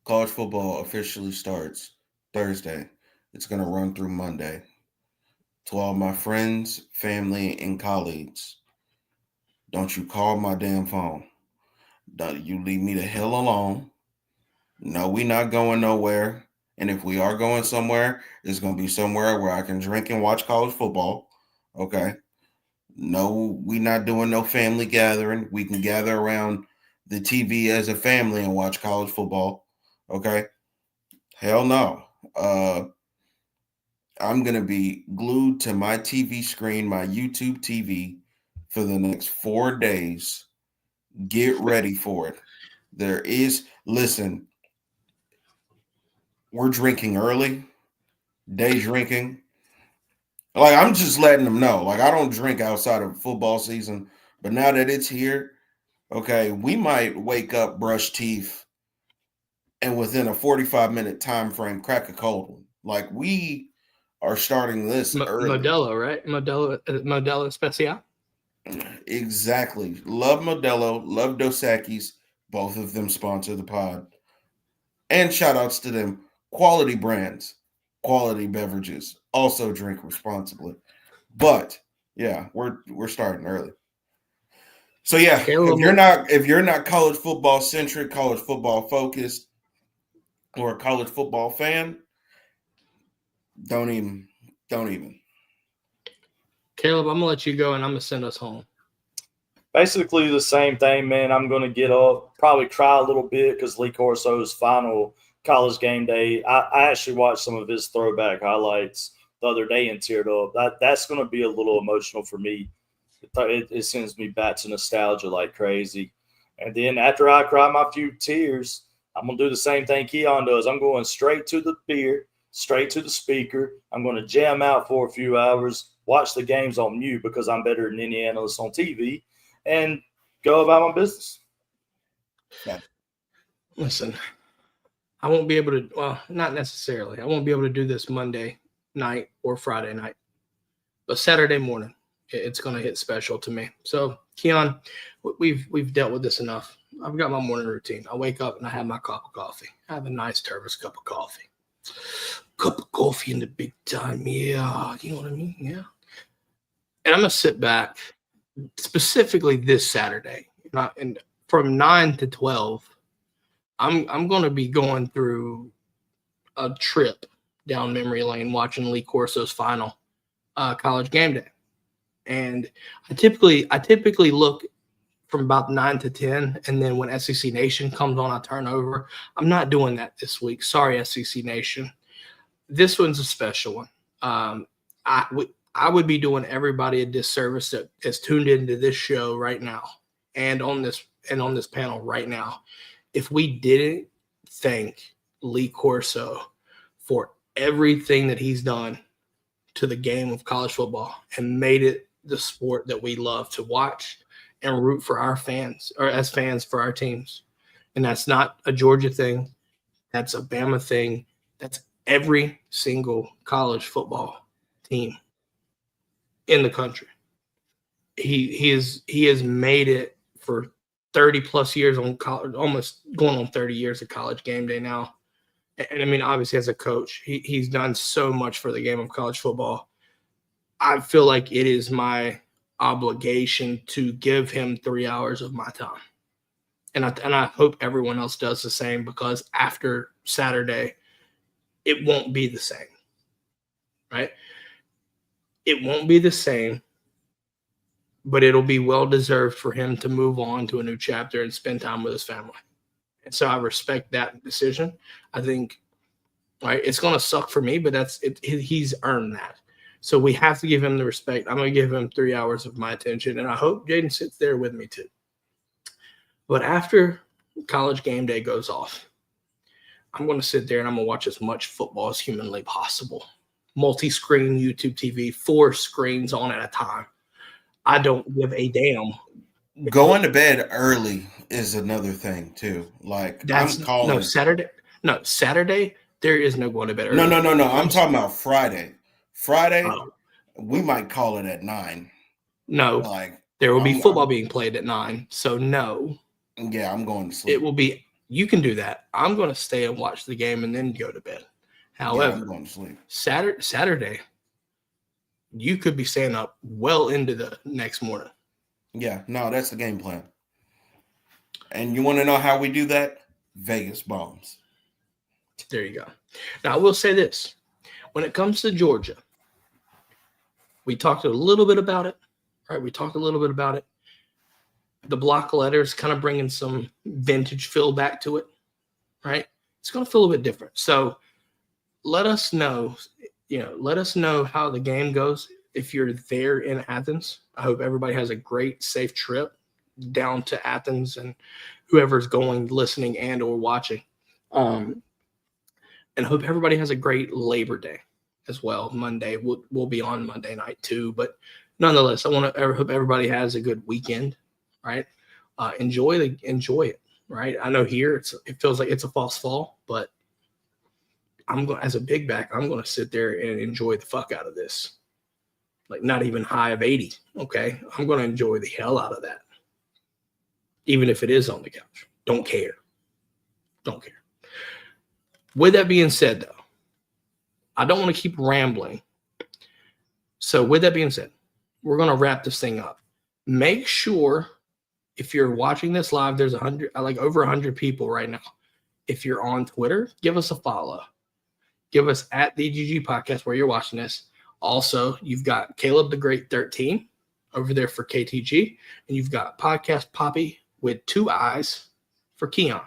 S2: college football officially starts Thursday. It's going to run through Monday. To all my friends, family, and colleagues, don't you call my damn phone. Don't you leave me the hell alone. No, we not going nowhere. And if we are going somewhere, it's going to be somewhere where I can drink and watch college football. Okay? No, we not doing no family gathering. We can gather around the TV as a family and watch college football. Okay? Hell no. I'm going to be glued to my TV screen, my YouTube TV, for the next 4 days. Get ready for it. Listen, we're drinking early, day drinking. Like, I'm just letting them know. Like, I don't drink outside of football season, but now that it's here, okay, we might wake up, brush teeth, and within a 45-minute time frame, crack a cold one. Like, we are starting this early.
S1: Modelo, right? Modelo Especial.
S2: Exactly. Love Modelo. Love Dos Equis. Both of them sponsor the pod. And shout outs to them. Quality brands, quality beverages. Also drink responsibly. But yeah, we're starting early. So yeah, if you're not college football centric, college football focused, or a college football fan, don't even.
S1: Caleb, I'm gonna let you go and I'm gonna send us home.
S3: Basically the same thing, man. I'm gonna get up, probably cry a little bit because Lee Corso's final college game day. I actually watched some of his throwback highlights the other day and teared up. That's gonna be a little emotional for me. It sends me back to nostalgia like crazy. And then after I cry my few tears, I'm gonna do the same thing Keon does. I'm going straight to the beer, straight to the speaker. I'm gonna jam out for a few hours, watch the games on mute because I'm better than any analyst on TV, and go about my business.
S2: Yeah.
S1: Listen, I won't be able to, well, not necessarily. I won't be able to do this Monday night or Friday night. But Saturday morning, it's going to hit special to me. So, Keon, we've dealt with this enough. I've got my morning routine. I wake up and I have my cup of coffee. I have a nice Tervis cup of coffee. Cup of coffee in the big time. Yeah. You know what I mean? Yeah. And I'm going to sit back specifically this Saturday. And from 9 to 12, I'm going to be going through a trip down memory lane watching Lee Corso's final College Game Day. And I typically look from about 9 to 10, and then when SEC Nation comes on, I turn over. I'm not doing that this week. Sorry, SEC Nation. This one's a special one. I would be doing everybody a disservice that is tuned into this show right now and on this panel right now if we didn't thank Lee Corso for everything that he's done to the game of college football and made it the sport that we love to watch and root for our fans, or as fans for our teams. And that's not a Georgia thing. That's a Bama thing. That's every single college football team in the country. He has made it for 30 plus years on college, almost going on 30 years of College Game Day now. And I mean, obviously as a coach, he's done so much for the game of college football. I feel like it is my obligation to give him 3 hours of my time. And I hope everyone else does the same, because after Saturday, it won't be the same, right? It won't be the same, but it'll be well-deserved for him to move on to a new chapter and spend time with his family. And so I respect that decision. I think, right, it's going to suck for me, but he's earned that. So we have to give him the respect. I'm going to give him 3 hours of my attention, and I hope Jaden sits there with me too. But after College Game Day goes off, I'm going to sit there and I'm going to watch as much football as humanly possible. Multi-screen YouTube TV, 4 screens on at a time. I don't give a damn.
S2: Going to bed early is another thing too. Like
S1: Saturday. No, Saturday, there is no going to bed early.
S2: No. I'm talking about Friday. We might call it at 9.
S1: No, like there will be football being played at 9. So no.
S2: Yeah, I'm going to sleep.
S1: It will be. You can do that. I'm going to stay and watch the game and then go to bed. However,
S2: I'm going to sleep.
S1: Saturday, you could be staying up well into the next morning.
S2: Yeah, no, that's the game plan. And you want to know how we do that? Vegas bombs.
S1: There you go. Now, I will say this. When it comes to Georgia, we talked a little bit about it, right? We talked a little bit about it. The block letters kind of bringing some vintage feel back to it, right? It's going to feel a bit different. So let us know, let us know how the game goes if you're there in Athens. I hope everybody has a great, safe trip down to Athens, and whoever's going, listening, and or watching. And hope everybody has a great Labor Day as well. Monday, we'll be on Monday night too. But nonetheless, I hope everybody has a good weekend, right? Enjoy it, right? I know here it feels like it's a false fall, but as a big back, I'm going to sit there and enjoy the fuck out of this. Like not even high of 80. Okay. I'm going to enjoy the hell out of that. Even if it is on the couch. Don't care. With that being said, though, I don't want to keep rambling. So with that being said, we're going to wrap this thing up. Make sure if you're watching this live, there's over 100 people right now. If you're on Twitter, give us a follow. Give us at the GG Podcast where you're watching this. Also, you've got Caleb the Great 13 over there for KTG, and you've got Podcast Poppy with 2 eyes for Keon.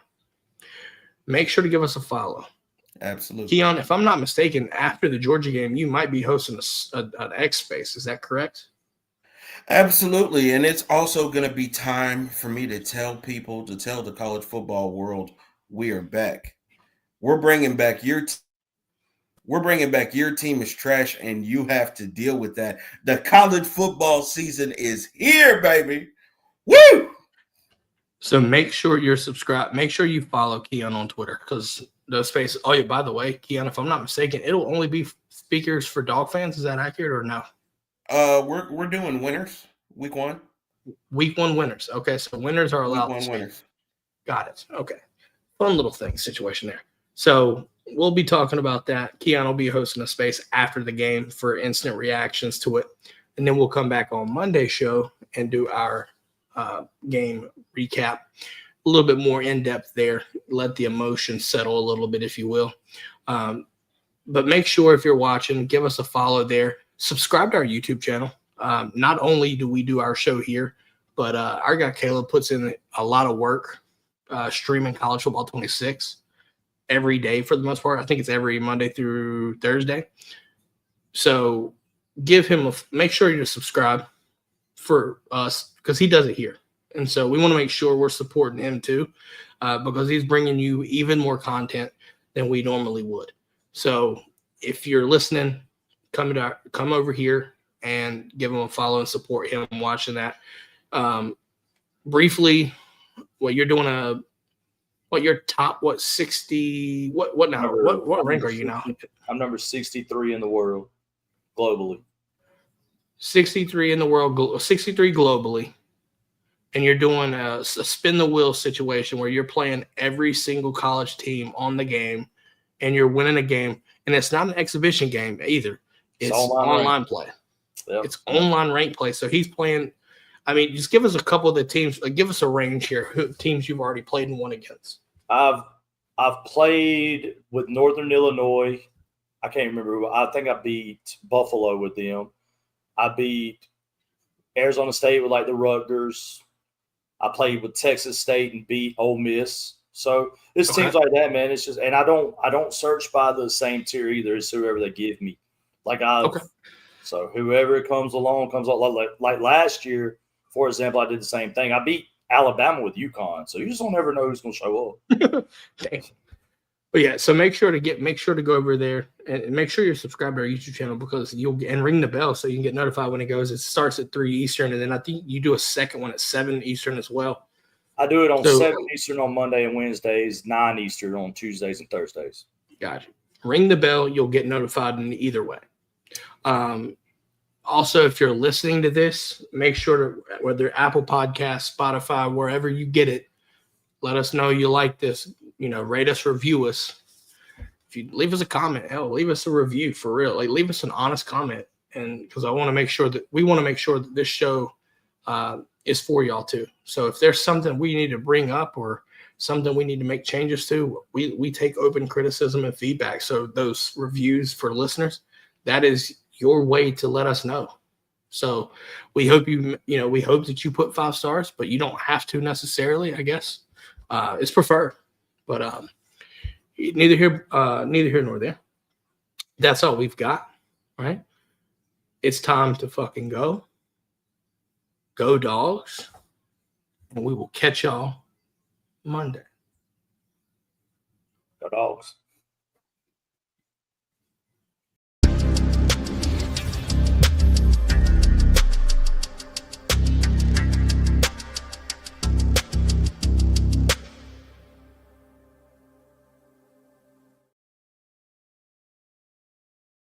S1: Make sure to give us a follow.
S2: Absolutely.
S1: Keon, if I'm not mistaken, after the Georgia game, you might be hosting an X Space. Is that correct?
S2: Absolutely. And it's also going to be time for me to tell the college football world, we are back. We're bringing back your team is trash, and you have to deal with that. The college football season is here, baby. Woo!
S1: So make sure you're subscribed. Make sure you follow Keon on Twitter, because those spaces. Oh, yeah, by the way, Keon, if I'm not mistaken, it'll only be speakers for dog fans. Is that accurate or no?
S2: We're doing winners week 1.
S1: Week 1 winners. Okay, so winners are
S2: Week
S1: allowed
S2: 1
S1: to speak.
S2: winners.
S1: Got it. Okay. Fun little thing situation there. So we'll be talking about that. Keon will be hosting a space after the game for instant reactions to it. And then we'll come back on Monday's show and do our game recap. A little bit more in-depth there. Let the emotion settle a little bit, if you will. But make sure if you're watching, give us a follow there. Subscribe to our YouTube channel. Not only do we do our show here, but our guy Caleb puts in a lot of work streaming College Football 26 every day for the most part. I think it's every Monday through Thursday. So give him make sure you subscribe for us because he does it here. And so we want to make sure we're supporting him too because he's bringing you even more content than we normally would. So if you're listening, come over here and give him a follow and support him watching that. Briefly, you're doing your top 60 what now? What rank are you now?
S3: I'm number 63 in the world globally.
S1: 63 in the world, 63 globally. And you're doing a spin the wheel situation where you're playing every single college team on the game and you're winning a game. And it's not an exhibition game either. It's online play. Yep. It's online rank play. So he's playing. I mean, just give us a couple of the teams. Give us a range here. Teams you've already played and won against.
S3: I've played with Northern Illinois. I can't remember. I think I beat Buffalo with them. I beat Arizona State with like the Rutgers. I played with Texas State and beat Ole Miss. So it's teams like that, man. It's just, and I don't search by the same tier either. It's whoever they give me. So whoever comes along. Like last year, for example, I did the same thing. I beat Alabama with UConn. So you just don't ever know who's going to show up.
S1: Dang. But yeah, so make sure to go over there and make sure you're subscribed to our YouTube channel because and ring the bell so you can get notified when it goes. It starts at 3 Eastern, and then I think you do a second one at 7 Eastern as well.
S3: I do it on 7 Eastern on Monday and Wednesdays, 9 Eastern on Tuesdays and Thursdays.
S1: Gotcha. Ring the bell, you'll get notified in either way. Also, if you're listening to this, make sure to, whether Apple Podcasts, Spotify, wherever you get it, let us know you like this. Rate us, review us. If you leave us a comment, leave us a review for real. Like, leave us an honest comment, and because we want to make sure that this show is for y'all too. So if there's something we need to bring up or something we need to make changes to, we take open criticism and feedback. So those reviews for listeners, that is your way to let us know. So we hope we hope that you put 5 stars, but you don't have to necessarily. I guess it's preferred. But neither here nor there. That's all we've got, right? It's time to fucking go. Go Dogs. And we will catch y'all Monday.
S3: Go Dogs.